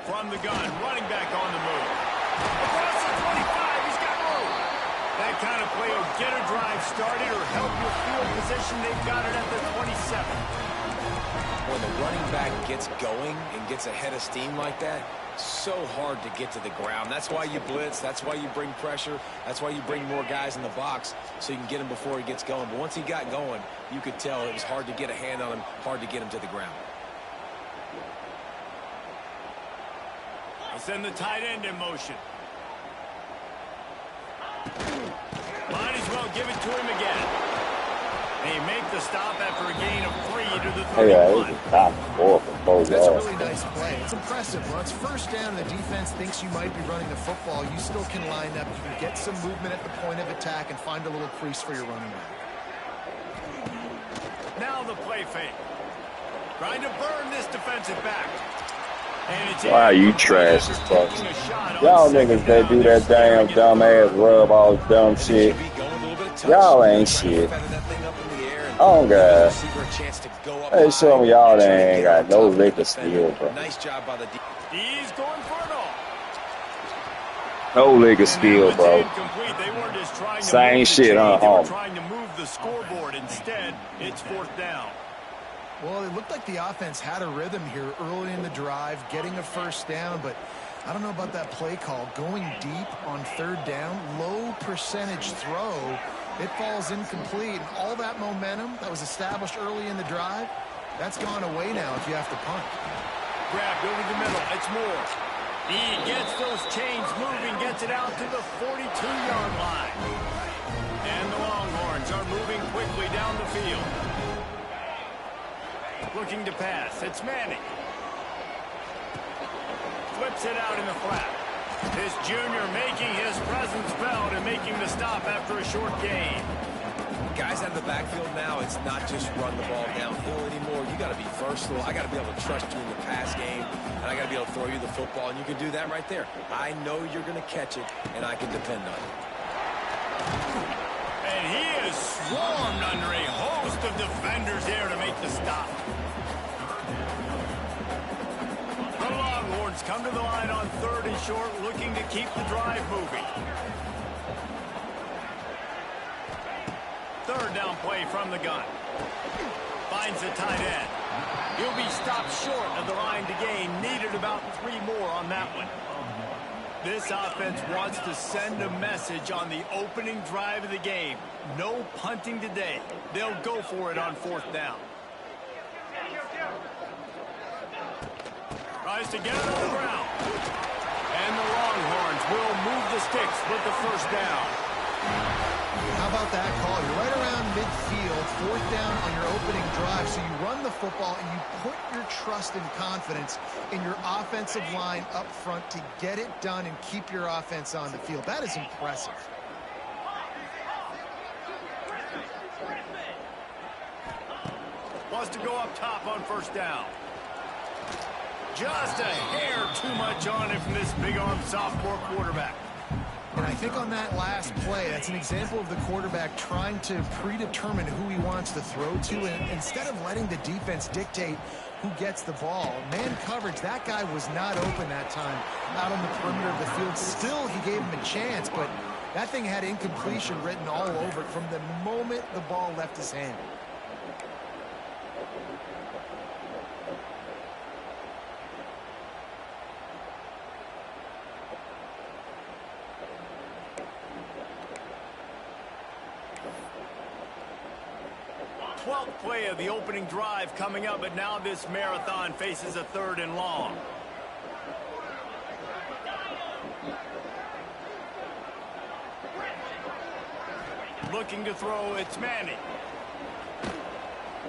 From the gun, running back on the move. Across the 25, he's got room. That kind of play will get a drive started or help your field position. They've got it at the 27. When the running back gets going and gets ahead of steam like that, so hard to get to the ground. That's why you blitz. That's why you bring pressure. That's why you bring more guys in the box so you can get him before he gets going. But once he got going, you could tell it was hard to get a hand on him, hard to get him to the ground. I'll send the tight end in motion. Might as well give it to him again. They make the stop after a gain of 3 to the 31. That's a really nice play. It's impressive. When it's 1st down and the defense thinks you might be running the football, you still can line up. You can get some movement at the point of attack and find a little crease for your running back. Now the play fake. Trying to burn this defensive back. Wow, you trash as fuck. Y'all niggas that do that damn dumbass rub all dumb shit. Y'all ain't shit. Oh god. Hey, some of y'all that ain't got no lick of skill, bro. Nice job by the He's going for it all. No lick of skill, bro. Same shit, huh? They were trying to move the scoreboard. Instead, it's 4th down. Well, it looked like the offense had a rhythm here early in the drive, getting a 1st down, but I don't know about that play call. Going deep on third down, low percentage throw, it falls incomplete. And all that momentum that was established early in the drive, that's gone away now if you have to punt. Grabbed over the middle. It's Moore. He gets those chains moving, gets it out to the 42-yard line. And the Longhorns are moving quickly down the field. Looking to pass. It's Manning. Flips it out in the flat. This junior making his presence felt and making the stop after a short gain. Guys out of the backfield now, it's not just run the ball downhill anymore. You got to be versatile. I got to be able to trust you in the pass game, and I got to be able to throw you the football, and you can do that right there. I know you're going to catch it, and I can depend on it. And he is swarmed under a host of defenders there to make the stop. The Longhorns come to the line on 3rd and short, looking to keep the drive moving. 3rd down play from the gun. Finds the tight end. He'll be stopped short of the line to gain. Needed about 3 more on that one. This offense wants to send a message on the opening drive of the game. No punting today. They'll go for it on 4th down. Tries to get it on the ground. And the Longhorns will move the sticks with the 1st down. How about that call? You're right around midfield, 4th down on your opening drive. So you run the football and you put your trust and confidence in your offensive line up front to get it done and keep your offense on the field. That is impressive. Wants to go up top on 1st down. Just a hair too much on it from this big-armed sophomore quarterback. And I think on that last play, that's an example of the quarterback trying to predetermine who he wants to throw to, and instead of letting the defense dictate who gets the ball. Man coverage, that guy was not open that time out on the perimeter of the field. Still, he gave him a chance, but that thing had incompletion written all over it from the moment the ball left his hand. Play of the opening drive coming up, but now this marathon faces a 3rd and long. Looking to throw, it's Manning.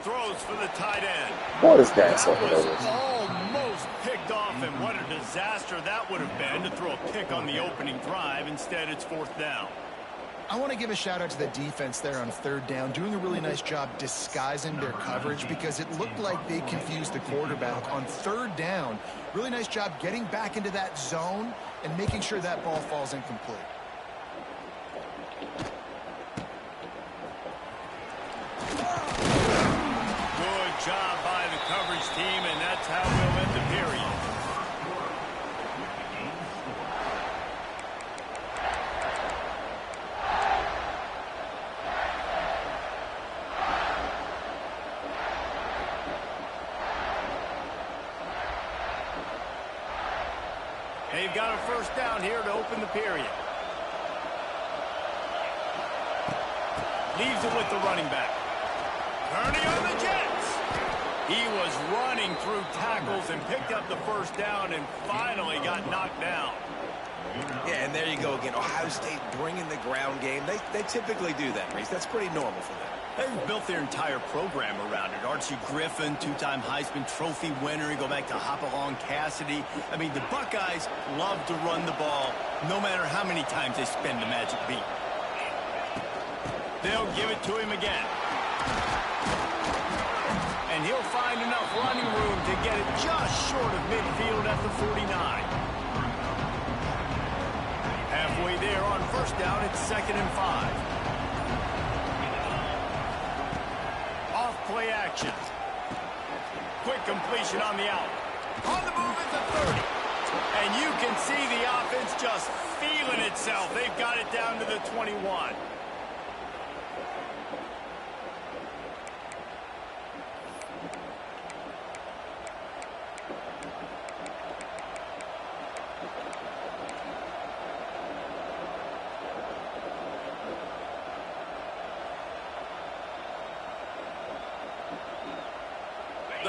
Throws for the tight end. What is that? That was almost picked off, and what a disaster that would have been to throw a pick on the opening drive. Instead, it's 4th down. I want to give a shout out to the defense there on 3rd down, doing a really nice job disguising their coverage because it looked like they confused the quarterback on 3rd down. Really nice job getting back into that zone and making sure that ball falls incomplete. Good job by the coverage team, and that's how we'll end the period. They've got a 1st down here to open the period. Leaves it with the running back. Turning on the Jets. He was running through tackles and picked up the 1st down and finally got knocked down. Yeah, and there you go again. Ohio State bringing the ground game. They typically do that, Reese. That's pretty normal for them. They've built their entire program around it. Archie Griffin, 2-time Heisman Trophy winner. You go back to Hopalong Cassidy. I mean, the Buckeyes love to run the ball, no matter how many times they spend the magic beat. They'll give it to him again. And he'll find enough running room to get it just short of midfield at the 49. Halfway there on 1st down, it's 2nd and 5. Play action. Quick completion on the out. On the move at the 30. And you can see the offense just feeling itself. They've got it down to the 21.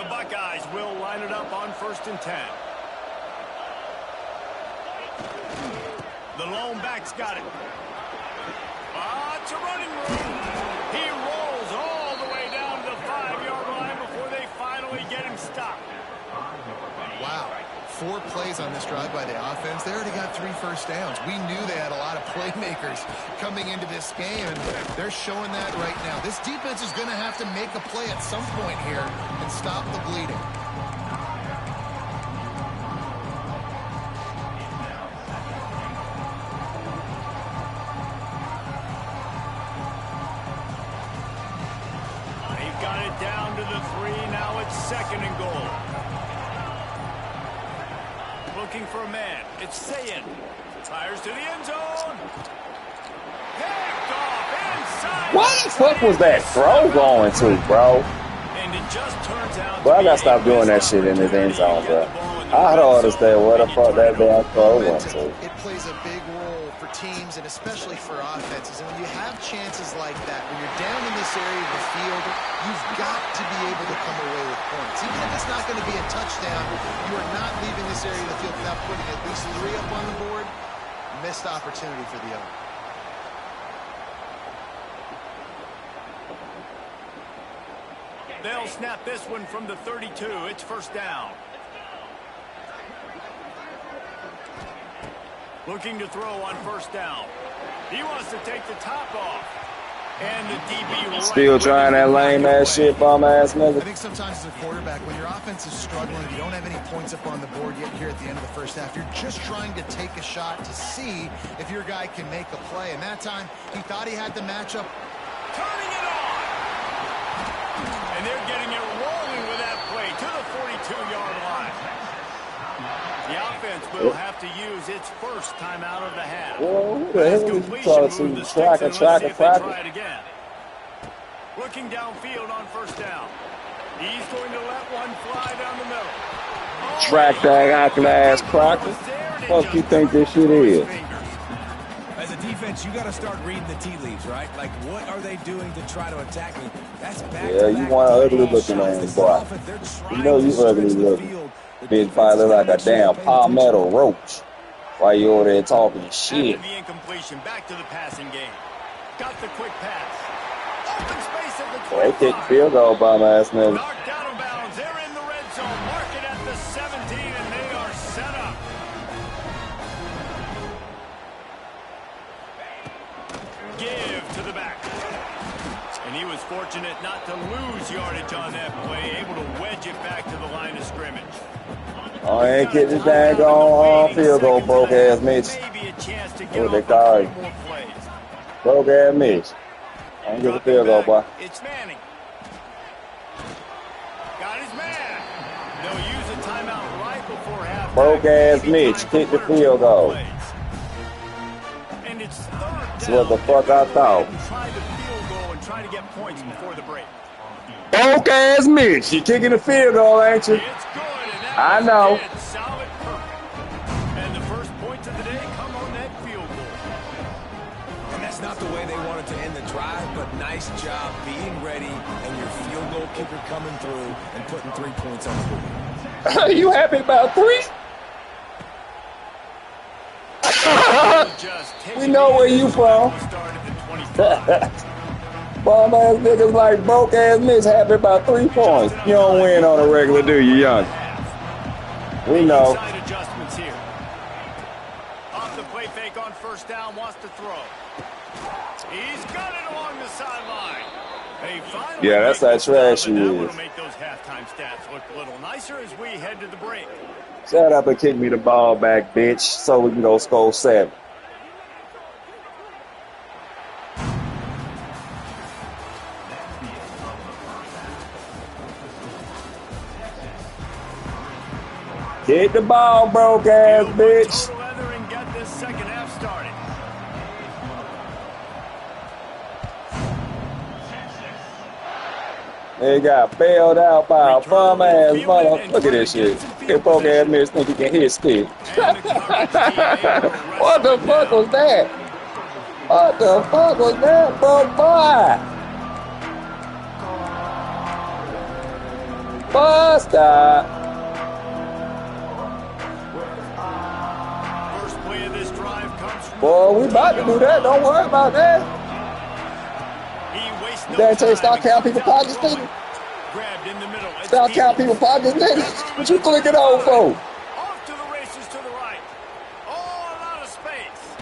Buckeyes will line it up on 1st and 10. The lone back's got it. It's a running room. He rolls all the way down to the 5-yard line before they finally get him stopped. Wow. 4 plays on this drive by the offense. They already got 3 first downs. We knew they had a lot of playmakers coming into this game, and they're showing that right now. This defense is going to have to make a play at some point here and stop the bleeding. They've got it down to the 3. Now it's 2nd and goal. Looking for a man. It's Sayin. Fires to the end zone. Picked off inside. What the fuck was that throw going to, bro? And it just turns out. Bro, I gotta stop doing that shit in his end zone, bro. I don't understand what the fuck that damn throw went to. It plays a big role for teams and especially for offenses. And when you have chances like that, when you're down in this area of the field, you've got to be able to come away with points. Even if it's not going to be a touchdown, you are not leaving this area of the field without putting at least 3 up on the board. Missed opportunity for the other. They'll snap this one from the 32. It's 1st down. Looking to throw on 1st down. He wants to take the top off. And the DB right Still trying that lame ass shit, bum ass nigga. I think sometimes as a quarterback, when your offense is struggling, you don't have any points up on the board yet here at the end of the 1st half. You're just trying to take a shot to see if your guy can make a play. And that time, he thought he had the matchup. Turning it on. And they're getting it rolling with that play to the 42-yard line. The offense will have to use its 1st time out of the half. Whoa, who the hell is you talking to? Tracker. Try it again. Looking downfield on 1st down. He's going to let one fly down the middle. Track that acting ass Crocker. Fuck you think this shit is? As a defense, you got to start reading the tea leaves, right? Like, what are they doing to try to attack me? That's back. Yeah, you want an ugly looking ass boy. You know you ugly looking. Bitch probably look like a damn palmetto roach while you over there talking shit. After the incompletion, back to the passing game. Got the quick pass. Open space at the 25. They kick field goal, bum ass nigga. Knocked out of bounds. They're in the red zone. Mark it at the 17, and they are set up. Give to the back. And he was fortunate not to lose yardage on that play, able to wedge it back to the line of scrimmage. Oh, I ain't getting this daggone field goal, broke ass Mitch. What they call it? Broke ass Mitch. I ain't get the field goal, boy. It's Manning. Got his man. They'll use a timeout right before half. Broke ass Mitch, kick the field goal. And it's 3rd down. That's what the fuck I thought. Try the field goal and try to get points before the break. Broke ass Mitch, you kicking the field goal, ain't you? It's good. I know. Solid, perfect. And the 1st points of the day come on that field goal. And that's not the way they wanted to end the drive, but nice job being ready and your field goal kicker coming through and putting 3 points on the board. Are you happy about 3? We know where you from. Bum ass niggas like broke ass Mitch happy about 3 points. You don't win on a regular, do you, young? We know. Side adjustments here. Off the play fake on 1st down, wants to throw. He's got it along the sideline. Yeah, that's how trash he is. Make those halftime stats look a little nicer as we head to the break. Shut up and kick me the ball back, bitch, so we can go score 7. Get the ball, broke ass bitch. And get this 2nd half started. They got bailed out by a bum ass mother. Look at this shit. That broke ass bitch think he can hit stick. What the fuck was that? What the fuck was that, bro, boy? Bust that. First play of this drive comes from Boy, we about to do that. Don't worry about that. He wastes You no dare say time start and counting comes people out pockets, throwing. nigga? Grabbed in the middle. It's Start counting people pockets, nigga. What you clicking on for? Off to the races to the right. Oh, a lot of space.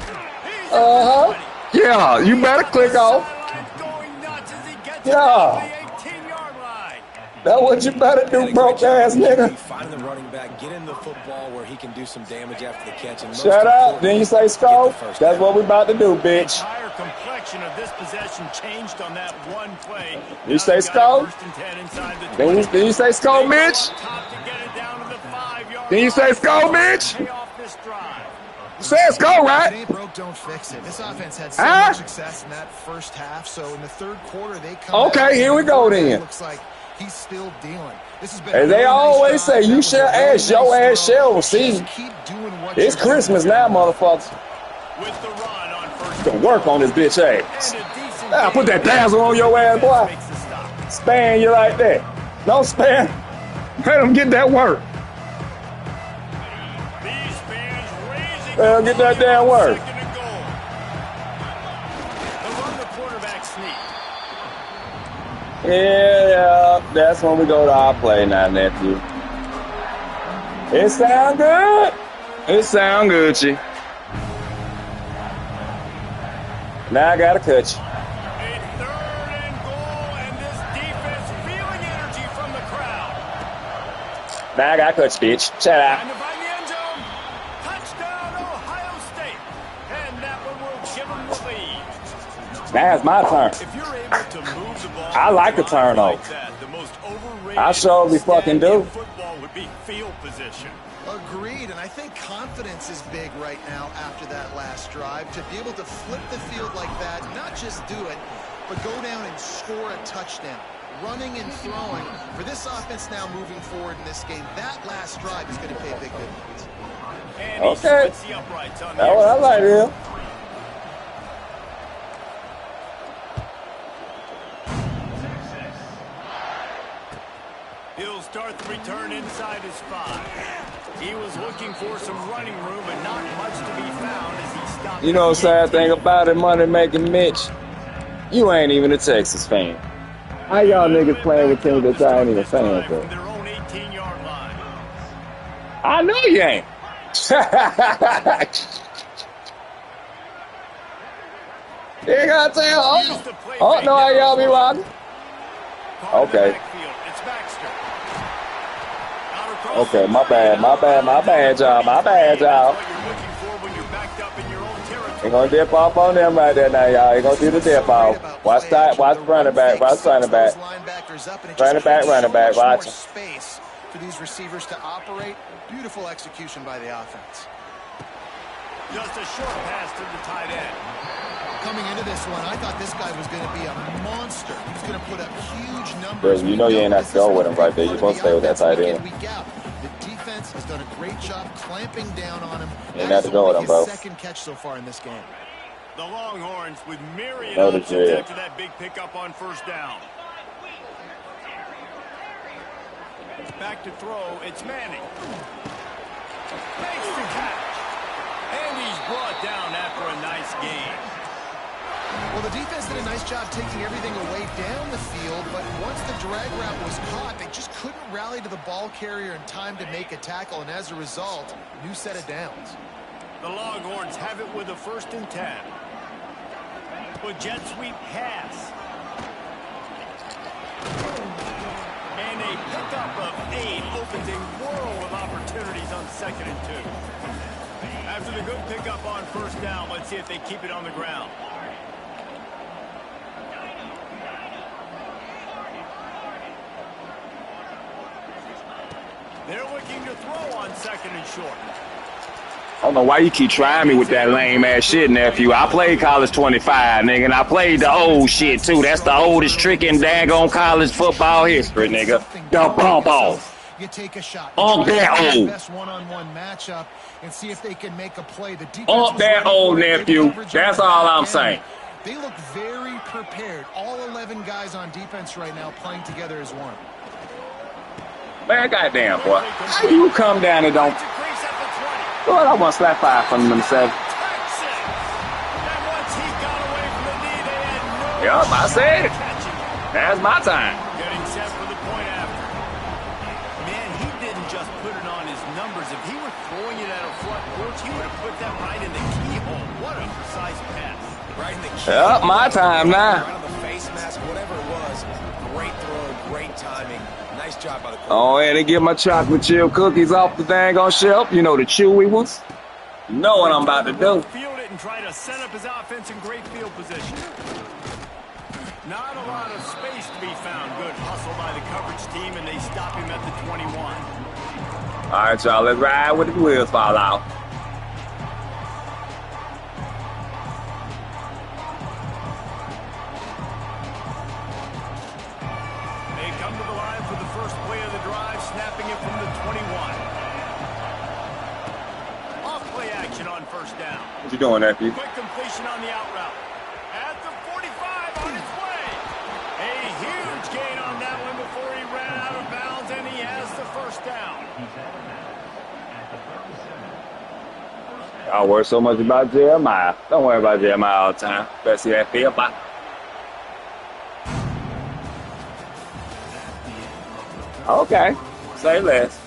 He's Uh-huh. at Yeah, you better click off. sidelines going nuts as he gets it Yeah. down the 18-yard line. That's what you better do, broke ass nigga. Finding the running back, get in the football where he can do some damage after the catch. And most Shut up. Then you say importantly, score. get the first That's down. what we about to do, The bitch. entire complexion of this possession changed on that one play. You say score? Then you say score, bitch? Then you say score, bitch? You said score, It right? ain't broke, don't fix it. This offense had so Huh? much success in that first half, so in the third quarter they come out. Okay, here we go then. It looks like he's still dealing. This has been As a they really always nice say, drive. you That was shall a really ask, your nice ass throw. shall Just receive. keep doing what It's you're doing. Christmas now, motherfuckers. With the run on first To work on this bitch ass. and a decent Ah, put that gain. dazzle on your ass, boy. Makes the stop. Span you like that. Don't span. Let them get that work. These fans raising Well, get that damn work. second and goal. The run the quarterback sneak. Yeah, that's when we go to our play now, nephew. It sound good. It sound good, G. Now I gotta cut you. A third and goal, and this defense feeling energy from the crowd. Now I gotta cut you, bitch. Shut Trying up. to find the end zone. Touchdown, Ohio State. And that one will give them the lead. Now it's my turn. If you're able to move the ball, I like the drive turnover. like that, the most overrated I surely stat fucking do. in football would be field position. Agreed, and I think confidence is big right now after that last drive. To be able to flip the field like that, not just do it, but go down and score a touchdown. Running and throwing. For this offense now moving forward in this game, that last drive is going to pay big dividends. And he Okay. splits the uprights on the That's what I like here. He'll start the return inside his 5. He was looking for some running room, but not much to be found as he stopped. You know the sad thing about it, money making Mitch? You ain't even a Texas fan. How y'all niggas playing with teams that y'all ain't even fans From of? their own 18-yard line. I know you ain't. You gotta tell. Oh, no, how y'all be rocking. Okay. It's Baxter. Out across Okay, the my bad, my bad, my bad, y'all, my bad, y'all. That's what you're looking for when you're backed up in your own territory. Ain't gonna dip off on them right there now, y'all. Ain't gonna do the dip off. Watch that, watch running back, watch running back. Running back, watch him. Space for these receivers to operate. Beautiful execution by the offense. Just a short pass to the tight end. Coming into this one, I thought this guy was going to be a monster. He was going to put up huge numbers. Bro, you know you ain't have to go with him right there. You're supposed to stay with that tight end. The defense has done a great job clamping down on him. You ain't have to go with him, bro. Second catch so far in this game. The Longhorns with myriad Know the options drill. after that big pickup on first down. Back to throw, it's Manning. Makes the catch. And he's brought down after a nice game. Well, the defense did a nice job taking everything away down the field, but once the drag route was caught, they just couldn't rally to the ball carrier in time to make a tackle, and as a result, new set of downs. The Longhorns have it with a 1st and 10. With jet sweep pass. And a pickup of 8 opens a world of opportunities on 2nd and 2. After the good pickup on first down, let's see if they keep it on the ground. They're looking to throw on 2nd and short. I don't know why you keep trying me with that lame ass shit, nephew. I played college 25, nigga, and I played the old shit too. That's the oldest trick in daggone college football history, nigga. The bump off. You take a shot. Up that old. Best one-on-one matchup and see if they can make a play. The defense Up was that ready old, for it. Good nephew. coverage That's on the all back I'm end. saying. They look very prepared. All 11 guys on defense right now playing together as one. Man, goddamn, boy. How you come down and don't... Lord, I want to slap 5 from them 7. Yup, I said it. That's my time. Getting set for the point after. Man, he didn't just put it on his numbers. If he were throwing it at a front porch, he would have put that right in the keyhole. What a precise pass. Right in the keyhole. Yup, my time now. Right on the face mask, whatever it was. Great throw, great timing. Nice job by the quarterback. Oh, and to get my chocolate chip cookies off the dang on shelf. You know, the chewy ones. You know what I'm about to do. Field it and try to set up his offense in great field position. Not a lot of space to be found. Good hustle by the coverage team, and they stop him at the 21. All right, y'all. Let's ride with the wheels fall out. They come to the line for the first play of the drive, snapping it from the 21. Off play action on first down. What you doing, nephew? Quick completion on the out route. At the 45 on his way. A huge gain on that one before he ran out of bounds, and he has the first down. I worry so much about Jeremiah. Don't worry about Jeremiah all the time. Better see that field. Bye. Okay. Say less.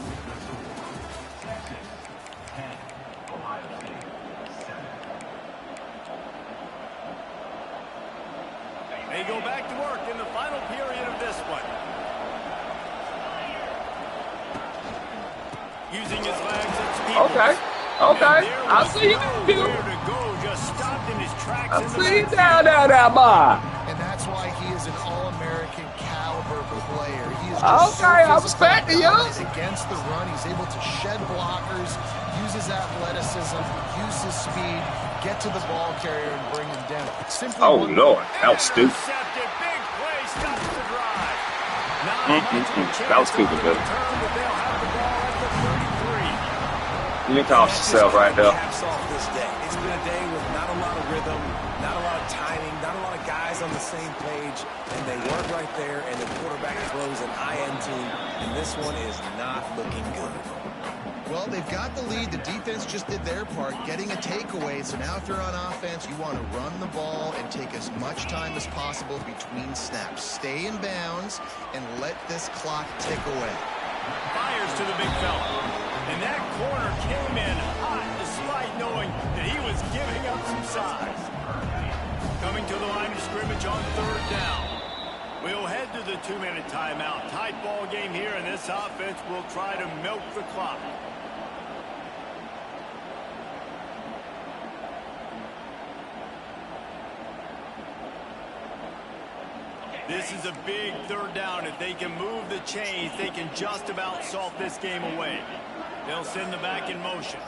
They go back to work in the final period of this one. Using his legs and speed. Okay. Okay. I see you, nephew. Where to go, just stopped in his tracks. I see you down, boy. And that's why he is an All-American caliber player. He is just Okay, so I'm respecting you. against the run. He's able to shed blockers, use his athleticism, use his speed, get to the ball carrier and bring him down. Simply Oh, Lord. That was stupid. Intercepted. Big play stops the drive. That was stupid, dude. You toss yourself right there. Caps off this day. It's been a day with not a lot of rhythm, not a lot of timing, not a lot of guys on the same page, and they weren't right there, and the quarterback throws an INT, and this one is not looking good. Well, they've got the lead. The defense just did their part, getting a takeaway. So now if they're on offense, you want to run the ball and take as much time as possible between snaps. Stay in bounds and let this clock tick away. Fires to the big fella. And that corner came in hot despite knowing that he was giving up some size. Coming to the line of scrimmage on third down. We'll head to the 2-minute timeout. Tight ball game here, and this offense will try to milk the clock. This is a big third down. If they can move the chains, they can just about salt this game away. They'll send the back in motion.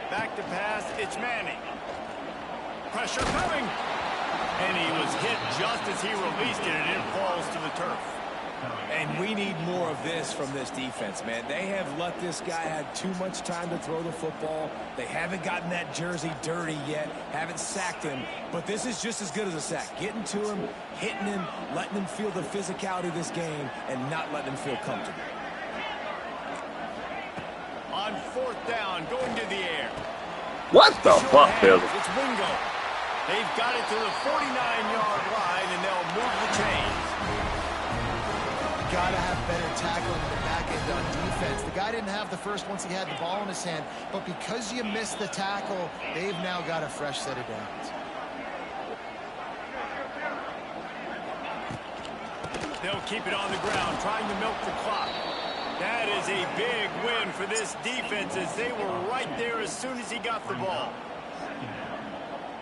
Back to pass, it's Manning. Pressure coming. And he was hit just as he released it, and it falls to the turf. And we need more of this from this defense, man. They have let this guy have too much time to throw the football. They haven't gotten that jersey dirty yet, haven't sacked him. But this is just as good as a sack. Getting to him, hitting him, letting him feel the physicality of this game, and not letting him feel comfortable. On fourth down, going to the air. What the fuck, Billy? It's Wingo. They've got it to the 49-yard line, and they'll move the chains. Got to have better tackling in the back end on defense. The guy didn't have the first once he had the ball in his hand, but because you missed the tackle, they've now got a fresh set of downs. They'll keep it on the ground, trying to milk the clock. That is a big win for this defense, as they were right there as soon as he got the ball.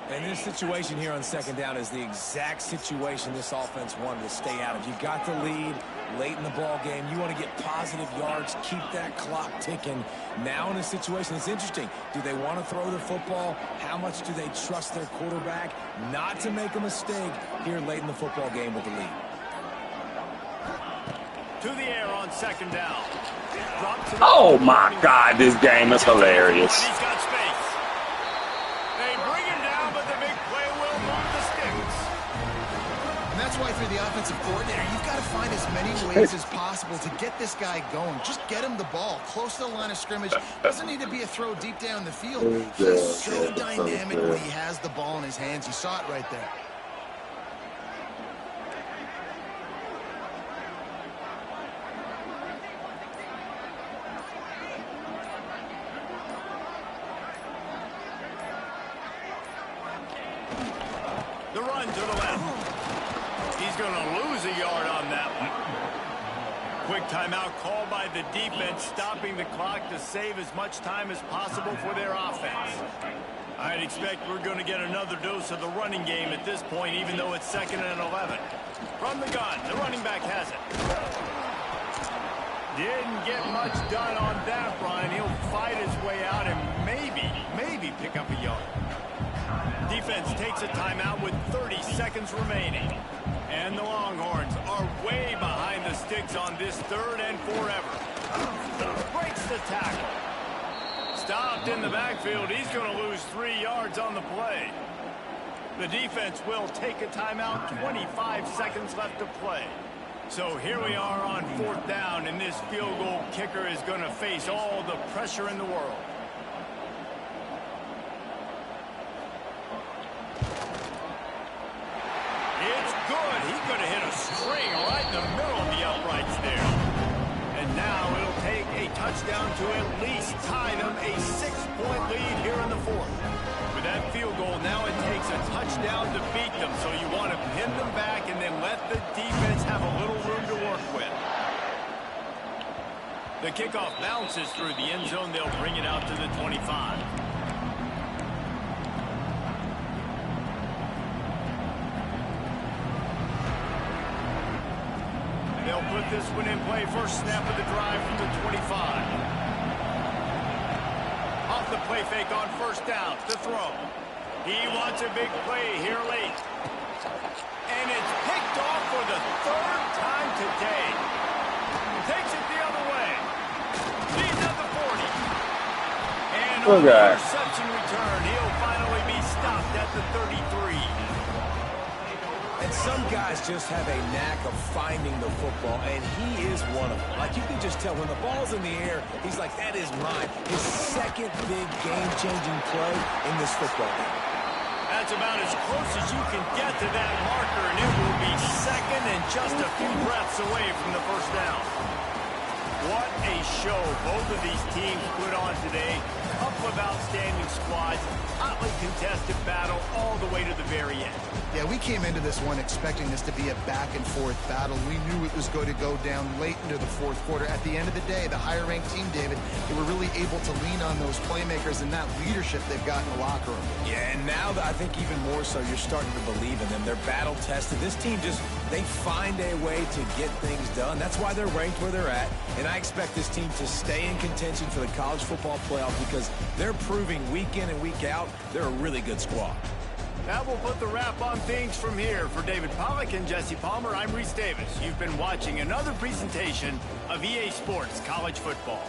And this situation here on second down is the exact situation this offense wanted to stay out of. You got the lead late in the ball game. You want to get positive yards, keep that clock ticking. Now in a situation, it's interesting. Do they want to throw the football? How much do they trust their quarterback not to make a mistake here late in the football game with the lead? To the air on second down. Oh my God, this game is hilarious. He's got space. They bring him down, but the big play will move the sticks. And that's why if you're the offensive coordinator, you've got to find as many ways as possible to get this guy going. Just get him the ball close to the line of scrimmage. Doesn't need to be a throw deep down the field. He's so dynamic when he has the ball in his hands. You saw it right there. The run to the left. He's going to lose a yard on that one. Quick timeout called by the defense, stopping the clock to save as much time as possible for their offense. I'd expect we're going to get another dose of the running game at this point, even though it's 2nd and 11. From the gun, the running back has it. Didn't get much done on that run. He'll fight his way out and maybe pick up a yard. Defense takes a timeout with 30 seconds remaining. And the Longhorns are way behind the sticks on this 3rd and forever. Breaks the tackle. Stopped in the backfield. He's going to lose 3 yards on the play. The defense will take a timeout. 25 seconds left to play. So here we are on 4th down, and this field goal kicker is going to face all the pressure in the world. It's good. He could have hit a string right in the middle of the uprights there. And now it'll take a touchdown to at least tie them a 6-point lead here in the 4th. With that field goal, now it takes a touchdown to beat them. So you want to pin them back and then let the defense have a little room to work with. The kickoff bounces through the end zone. They'll bring it out to the 25. They'll put this one in play. First snap of the drive from the 25. Off the play fake on 1st down to throw. He wants a big play here late. And it's picked off for the 3rd time today. Takes it the other way. He's at the 40. And on the interception return, he'll finally be stopped at the 33. And some guys just have a knack of finding the football, and he is one of them. Like, you can just tell when the ball's in the air, he's like, that is mine. His 2nd big game-changing play in this football game. That's about as close as you can get to that marker, and it will be 2nd and just a few breaths away from the 1st down. What a show both of these teams put on today. Couple of outstanding squads, hotly contested battle all the way to the very end. Yeah, we came into this one expecting this to be a back-and-forth battle. We knew it was going to go down late into the 4th quarter. At the end of the day, the higher-ranked team, David, they were really able to lean on those playmakers and that leadership they've got in the locker room. Yeah, and now I think even more so, you're starting to believe in them. They're battle-tested. This team they find a way to get things done. That's why they're ranked where they're at. And I expect this team to stay in contention for the college football playoff because they're proving week in and week out they're a really good squad. That will put the wrap on things from here. For David Pollack and Jesse Palmer, I'm Reese Davis. You've been watching another presentation of EA Sports College Football.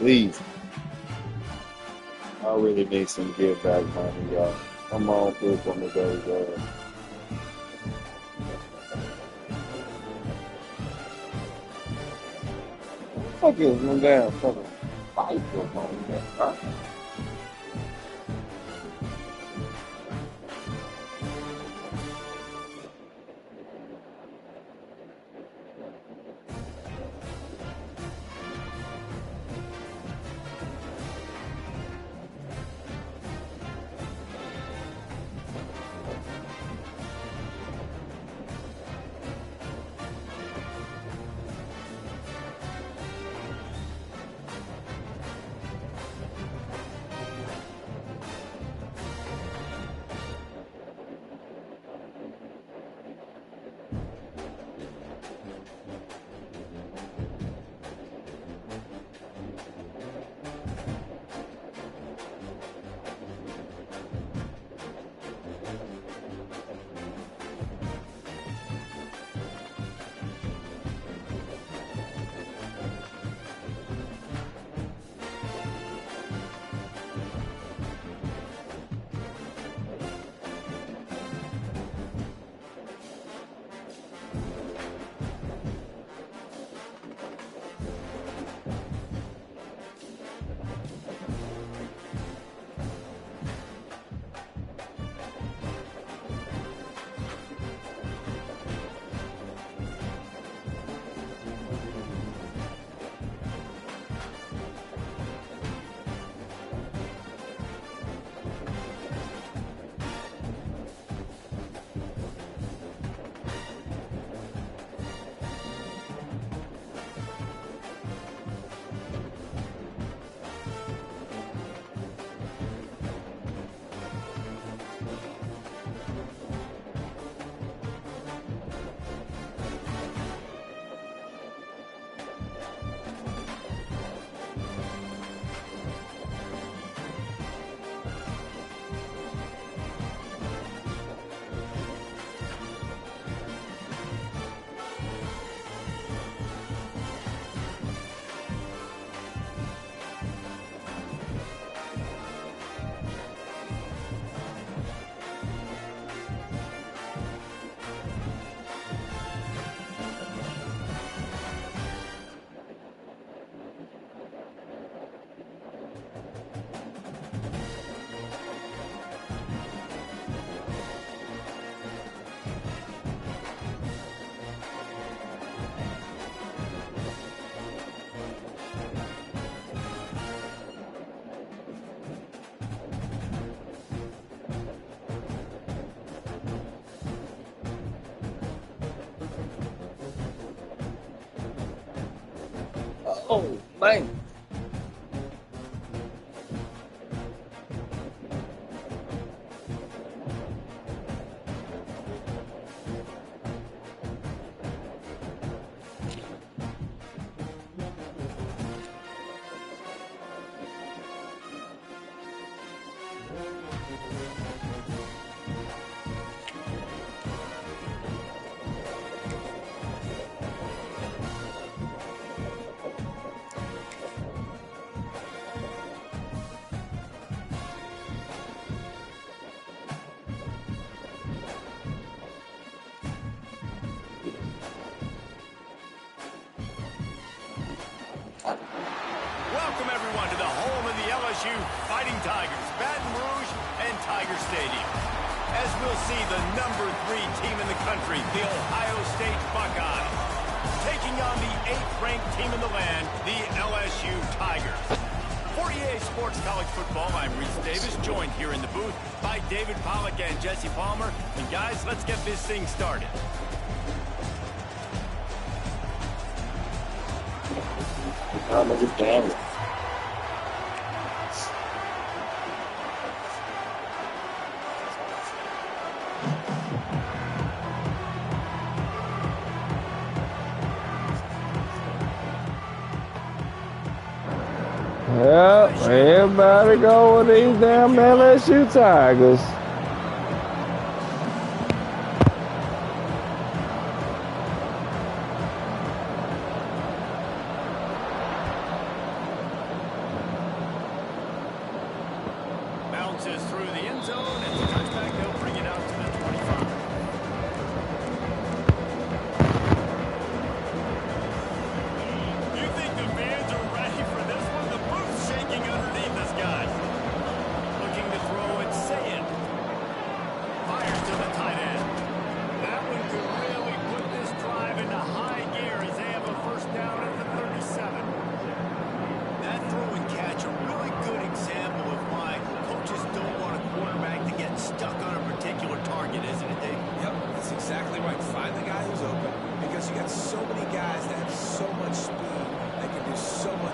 Please. I really need some give back money, y'all. Come on, pick on the day, guys. Fuck is my damn fucking fight on that, huh? Oh, man. Welcome, everyone, to the home of the LSU Fighting Tigers, Baton Rouge and Tiger Stadium. As we'll see, the #3 team in the country, the Ohio State Buckeyes, taking on the 8th-ranked team in the land, the LSU Tigers. For EA Sports College Football, I'm Reese Davis, joined here in the booth by David Pollack and Jesse Palmer. And guys, let's get this thing started. Yep, everybody go with these damn LSU Tigers.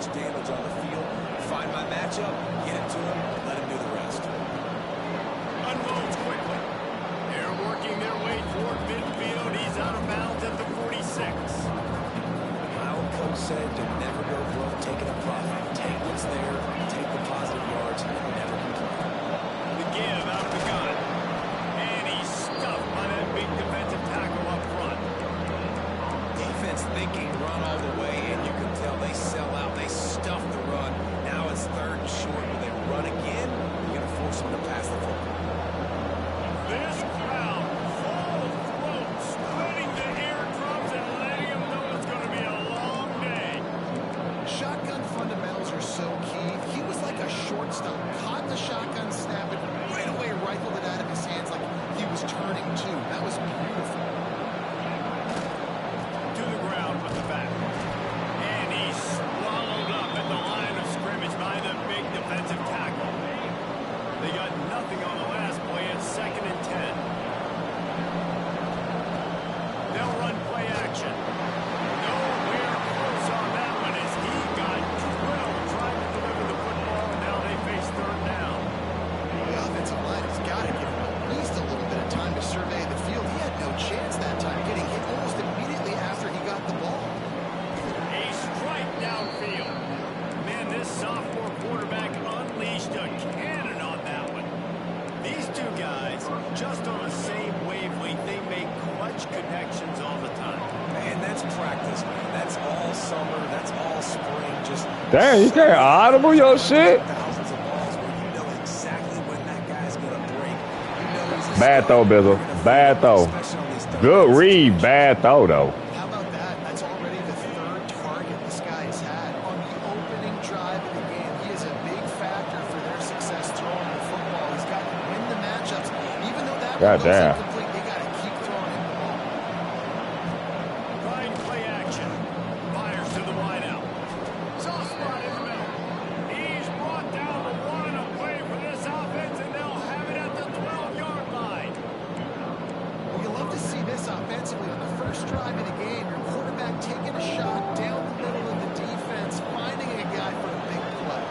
much damage on the field. Find my matchup, get it to him, let him do the rest. Unloads quickly. They're working their way toward midfield. He's out of bounds at the 46. My old coach said to never go broke taking a profit. Take what's there, take the positive yards, and never complain. The give out of the gun. And he's stuffed by that big defensive tackle up front. Defense thinking run all the way, and you can tell they sell out. They stuff the run. Now it's third and short. Will they run again? You're going to force them to pass the football. This crowd, full of throats, splitting the eardrums and letting them know it's going to be a long day. Shotgun fundamentals are so key. He was like a shortstop, caught the shotgun snap and right away rifled it out of his hands like he was turning two. That was beautiful. To the ground with the back. And he's swallowed up at the line of scrimmage by the big defensive tackle. They got nothing on the last play at 2nd and 10. They'll run play action. Nowhere close on that one as he got drilled trying to deliver the football, and now they face 3rd down. The offensive line has got to give him at least a little bit of time to survey the field. He had no chance that time, getting hit almost immediately after he got the ball. A strike downfield. Man, this sophomore quarterback unleashed a cannon on that one. These two guys, just on the same wavelength, they make clutch connections all the time. Man, that's practice, man. That's all summer. That's all spring. Just Damn, you can't audible your shit. thousands of balls where you know exactly when that guy's going to break. You know he's a Bad throw, Bizzle. Bad throw. especially on these third Good down read. situations. Bad throw, though. How about that? That's already the 3rd target this guy has had. On the opening drive of the game, he is a big factor for their success throwing the football. He's got to win the matchups. Even though that one goes Goddamn. incomplete, they got to keep throwing him the ball. Fine play action. Fires to the wideout. Soft spot in the middle. He's brought down the one a play for this offense, and they'll have it at the 12-yard line. Well, you love to see this offensively on the first drive of the game. Your quarterback taking a shot down the middle of the defense, finding a guy for a big play.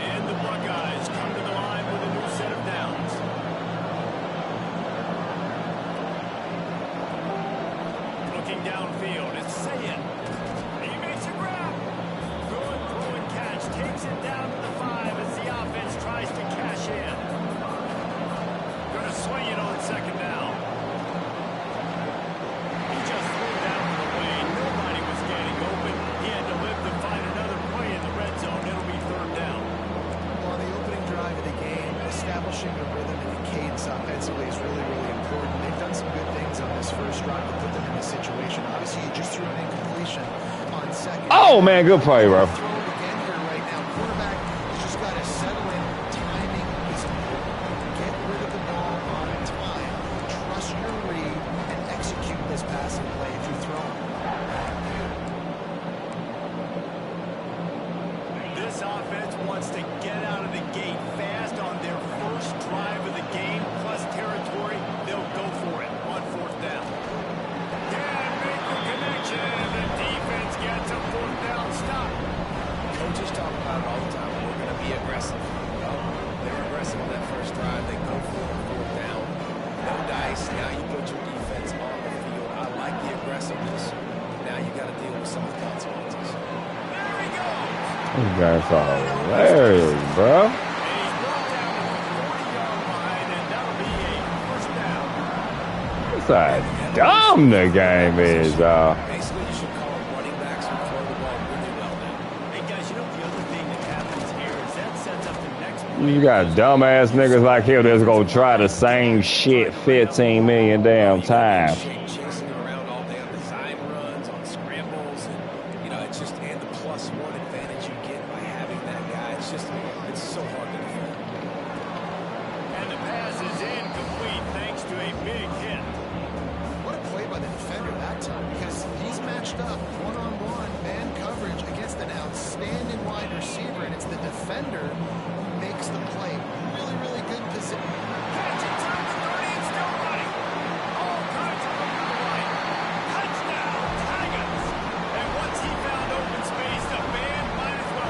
And the Buckeyes come to the line with a new set of downs. Looking downfield, it's Sayed. He makes a grab. Good throw and catch. Takes it down to the 5 as the offense tries to cash in. Gonna swing it on 2nd down. He just threw it out of the way. Nobody was getting open. He had to live to find another play in the red zone. It'll be 3rd down. Well, on the opening drive of the game, establishing a rhythm and a cadence offensively is really, really important. They've done some good things on this first drive to put them in this situation. Obviously, you just threw an incompletion on 2nd. Oh, man. Good play, bro. Throw it again here right now. Quarterback has just got to settle in. Timing is important. Get rid of the ball on time. Trust your read and execute this passing play if you're throwing. This offense wants to get out of the gate fast on their first drive of the game, plus territory. They'll go for it on 4th down. Can make the connection. The defense gets a 4th down stop. Coaches talk about it all the time. We're going to be aggressive. Well, they're aggressive on that first drive. They go for it, 4th down. No dice. Now you put your defense on the field. I like the aggressiveness. Now you got to deal with some of the consequences. There he goes. You guys are hilarious, bro. And he's brought down to the 40-yard line, and that'll be a 1st down. That's how dumb the game is, y'all. Basically, you should call them running backs who throw the ball really well now. Hey, guys, you know the other thing that happens here is that sets up the next You got dumbass niggas like him that's gonna try the same shit 15 million damn times. Chasing around all day on design runs, on scrambles, and you know it's just and the +1 advantage you get by having that guy. It's so hard to defend. And the pass is incomplete thanks to a big hit. What a play by the defender that time, because he's matched up one-on-one man coverage against an outstanding wide receiver, and it's the defender who makes the play. Really, really good position. Catch inside the 30 and still running. All kinds of room to the right. Touchdown, Tigers. And once he found open space, the band might as well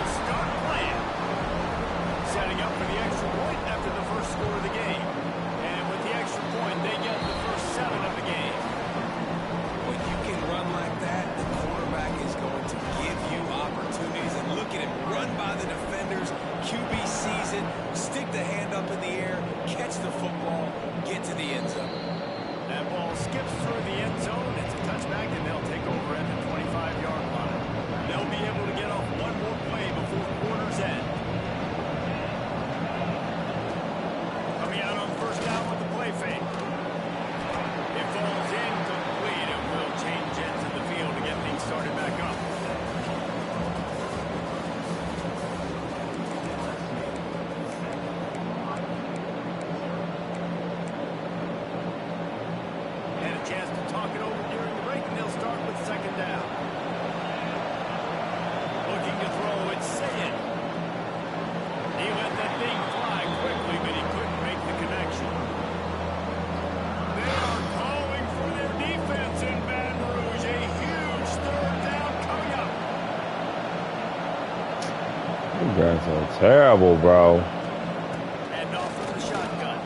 You guys are terrible, bro. And off with the shotgun.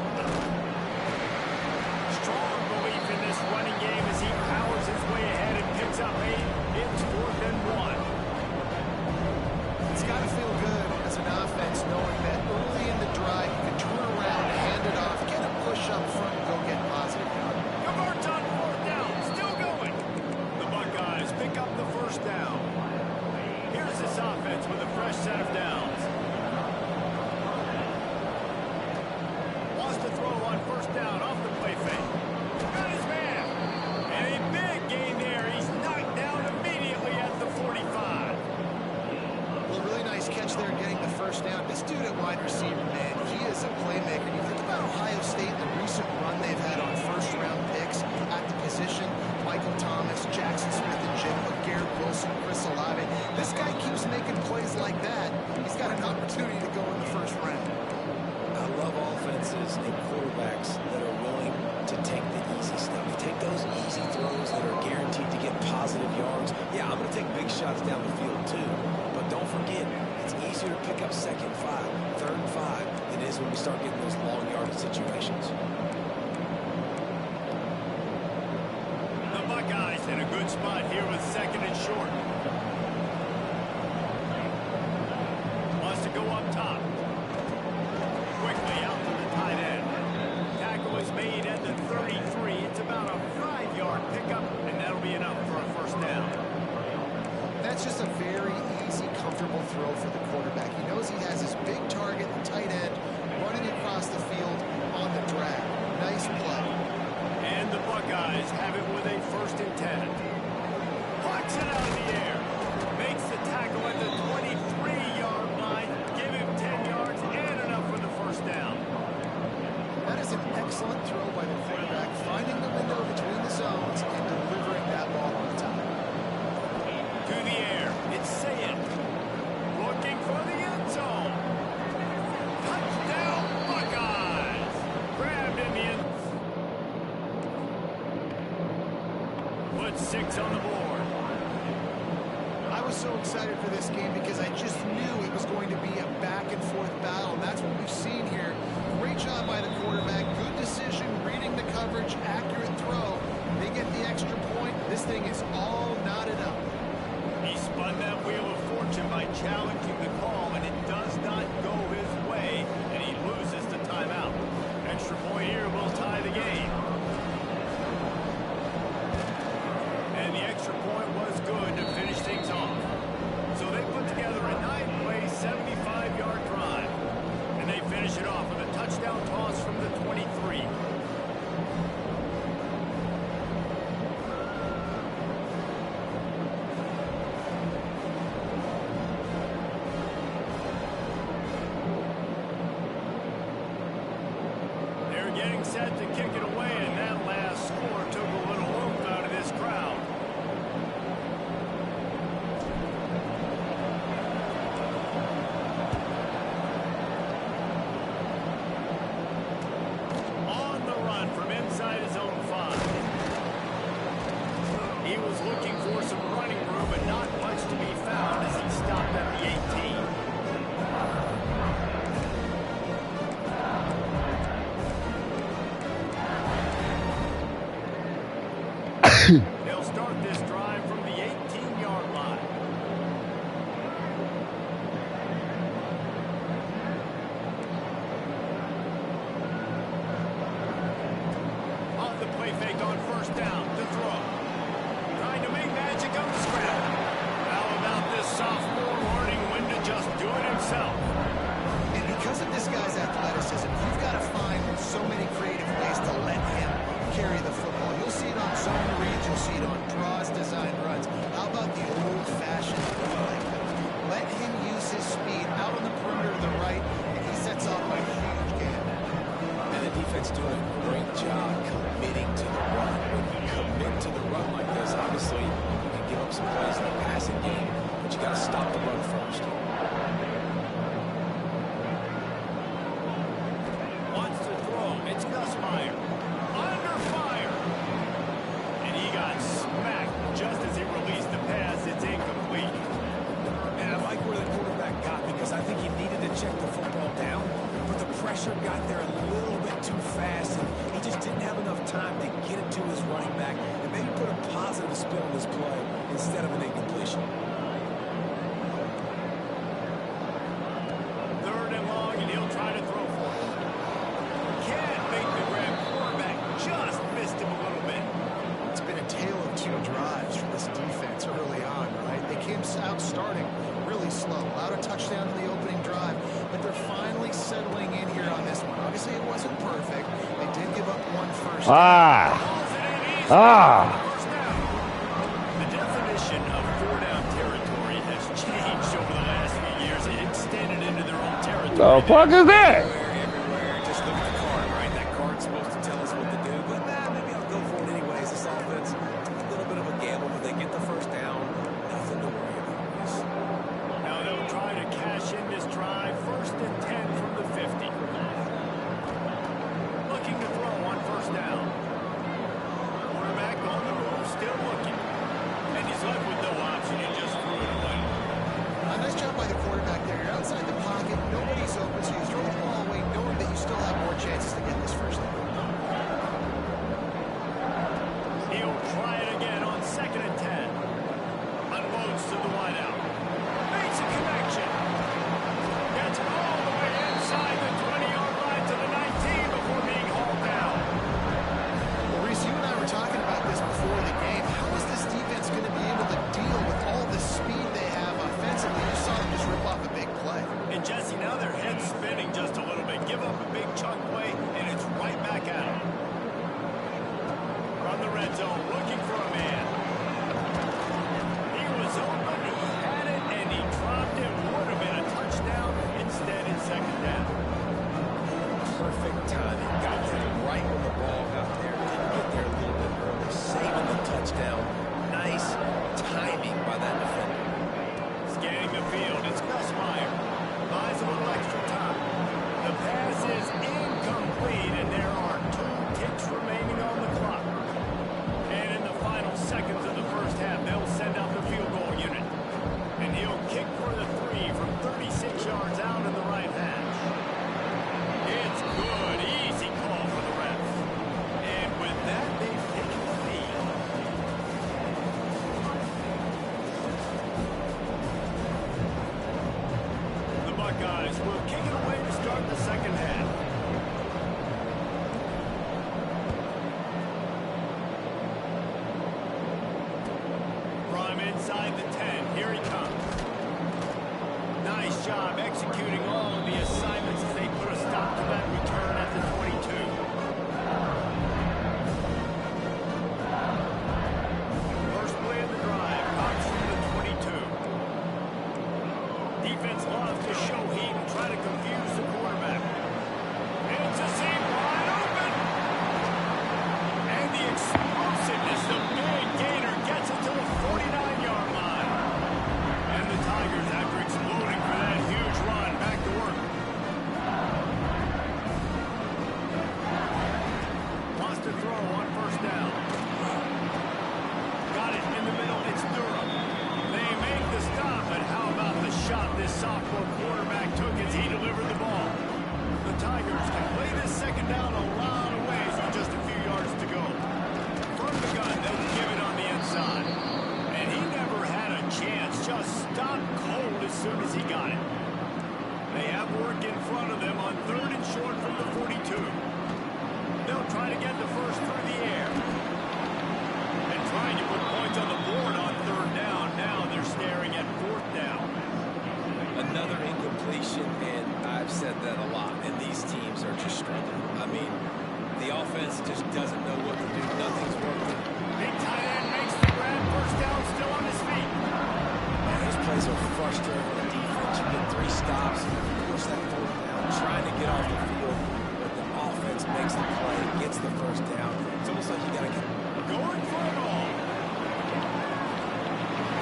Strong belief in this running game as he powers his way ahead and picks up 8. It's 4th and 1. It's got to feel good as an offense knowing that early in the drive you can turn around, hand it off, get a push up front, and go get positive yard. Converts on 4th down. Still going. The Buckeyes pick up the 1st down. Here's this offense with a fresh set of downs. Wants to throw on 1st down off the play fake. Got his man. And a big gain there. He's knocked down immediately at the 45. Well, really nice catch there getting the 1st down. This dude at wide receiver, man, he is a playmaker. You think about Ohio State and the recent run they've had on 1st-round picks at the position. Michael Thomas, Jackson Smith-Njigba, Garrett Wilson, Chris Olave. This guy keeps making plays like that. He's got an opportunity to go in the 1st round. I love offenses and quarterbacks that are willing to take the easy stuff. Take those easy throws that are guaranteed to get positive yards. Yeah, I'm going to take big shots down the field too. But don't forget, it's easier to pick up 2nd and 5, 3rd and 5 than it is when we start getting those long yardage situations. The Buckeyes in a good spot here with 2nd and short. Wants to go up top. Quickly out to the tight end. Tackle is made at the 33. It's about a 5-yard pickup, and that'll be enough for a 1st down. That's just a very easy, comfortable throw for the quarterback. He knows he has his big target, the tight end, running across the field on the drag. Nice play. And the Buckeyes have it with a 1st and 10. Plucks it out of the air. Makes the tackle at the 23-yard line. Give him 10 yards and enough for the 1st down. That is an excellent throw by the quarterback, finding the window between the zones and delivering that ball on time. To the air. It's Sayed. Looking for the end zone. Touchdown, Buckeyes. Grabbed in the end. Put 6 on the board. I was so excited for this game because I just knew it was going to be a back-and-forth battle, and that's what we've seen here. Great job by the quarterback, good decision, reading the coverage, accurate throw. They get the extra point. This thing is all knotted up. He spun that wheel of fortune by challenging the call, and it does not go his way, and he loses the timeout. Extra point here will tie the game. And the extra point was good to finish things off. So they put together a 9-play, 75-yard drive. And they finish it off with a touchdown toss from the 23. They're getting set to kick it away, and that last score took a little oomph out of this crowd. On the run from inside his own 5. He was looking for some running room, but not much to be found as he stopped at the 18. starting really slow. Allowed a touchdown in the opening drive, but they're finally settling in here on this one. Obviously, it wasn't perfect. They did give up one first down. The definition of four-down territory has changed over the last few years. It extended into their own territory. The fuck is that? Everywhere. Just look at the card, right? That card's supposed to tell us what to do. But maybe I'll go for it anyways. This offense, a little bit of a gamble, but they get the first down. Nothing to worry about. Now they'll try to cash in this drive. 1st and 10 from the 50. Looking to throw on first down. Quarterback on the move, still looking. And he's left with no option. He just threw it away. Nice job by the quarterback there. You're outside the pocket. Nobody's open, so you throw the ball away knowing that you still have more chances to get this first down. He'll try it again on 2nd and 10. Unloads to the wideout. Makes a connection. Gets it all the way inside the 20-yard line to the 19 before being hauled down. Well, Reese, you and I were talking about this before the game. How is this defense going to be able to deal with all the speed they have offensively? You saw them just rip off a big play. And Jesse, now their head's spinning just a little bit. Give up a big chunk play, and it's right back at them. From the red zone, looking for a man. He was open, he had it, and he dropped it. Would have been a touchdown. Instead, it's 2nd down. Perfect timing. Got there right when the ball got there. Didn't get there a little bit early. Saving the touchdown. Nice timing by that defender. Scanning the field, it's Gus Meyer. Buys a little extra time. The pass is incomplete, and there are 2 ticks remaining on the clock. And in the final seconds of the first half, they'll send out the field goal unit. And he'll kick for the 3 from 36 yards out in the right hash. It's good. Easy call for the refs. And with that, they've taken the lead. The Buckeyes will kick it away to start the second half. Prime inside the 10. Here he comes. Nice job executing all of the assignments as they put a stop to that return at the 22. First play of the drive comes from the 22. Defense loves to show heat and try to confuse the quarterback. It's a seam wide open. And the explosiveness, the big gainer gets it to the 49-yard line. And the Tigers, after exploding for that huge run, back to work. Wants to throw on first down. Got it in the middle. It's Durham. They make the stop, but how about the shot this sophomore quarterback took as he delivered the ball? The Tigers can play this second down a lot of ways with just a few yards to go. From the gun, they'll give it on the inside. And he never had a chance. Just stopped cold as soon as he got it. They have work in front of them on 3rd and short from the 42. They'll try to get the first through the air. And trying to put points on the board on 3rd down. Now they're staring at 4th down. Another incompletion, and I've said that a lot, and these teams are just struggling. I mean, the offense just doesn't know what to do. Nothing's working. Big tight end makes the grab. First down, still on his feet. Man, those plays are frustrating the defense. You get 3 stops, and you push that 4th down, trying to get off the field, but the offense makes the play, gets the first down. It's almost like you got to get Going for it all.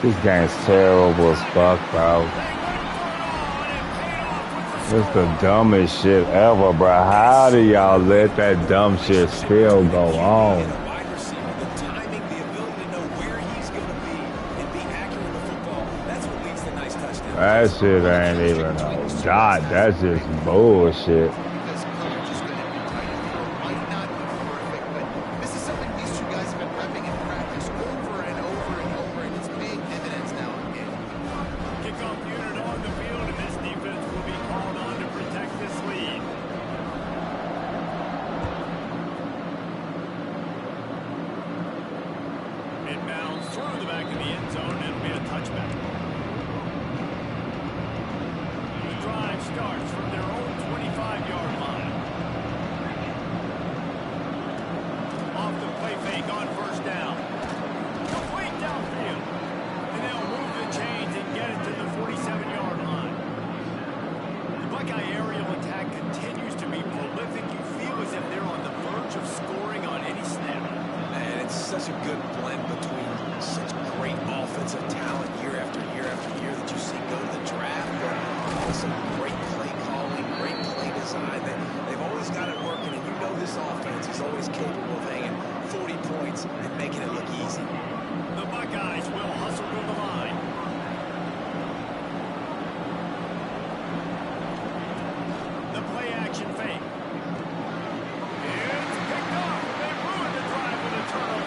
This game's terrible as fuck, bro. It's the dumbest shit ever, bro. How do y'all let that dumb shit still go on? the wide receiver, the timing, the ability to know where he's going to be and be accurate with the football. That's what leads to nice touchdowns. That shit ain't even a dot. That's just bullshit. Because coverage is going to be tight. The throw might not be perfect, but this is something these two guys have been repping in practice over and over and over, and it's paying dividends now in game. Kickoff unit on the field, and this defense will be called on to protect this lead. Inbounds through the back of the end zone. It'll be a touchback.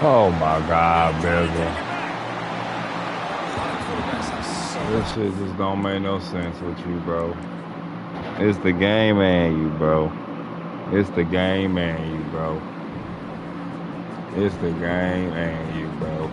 Oh my God, Bizzle. This shit just don't make no sense with you, bro. It's the game and you, bro. It's the game and you, bro. It's the game and you, bro.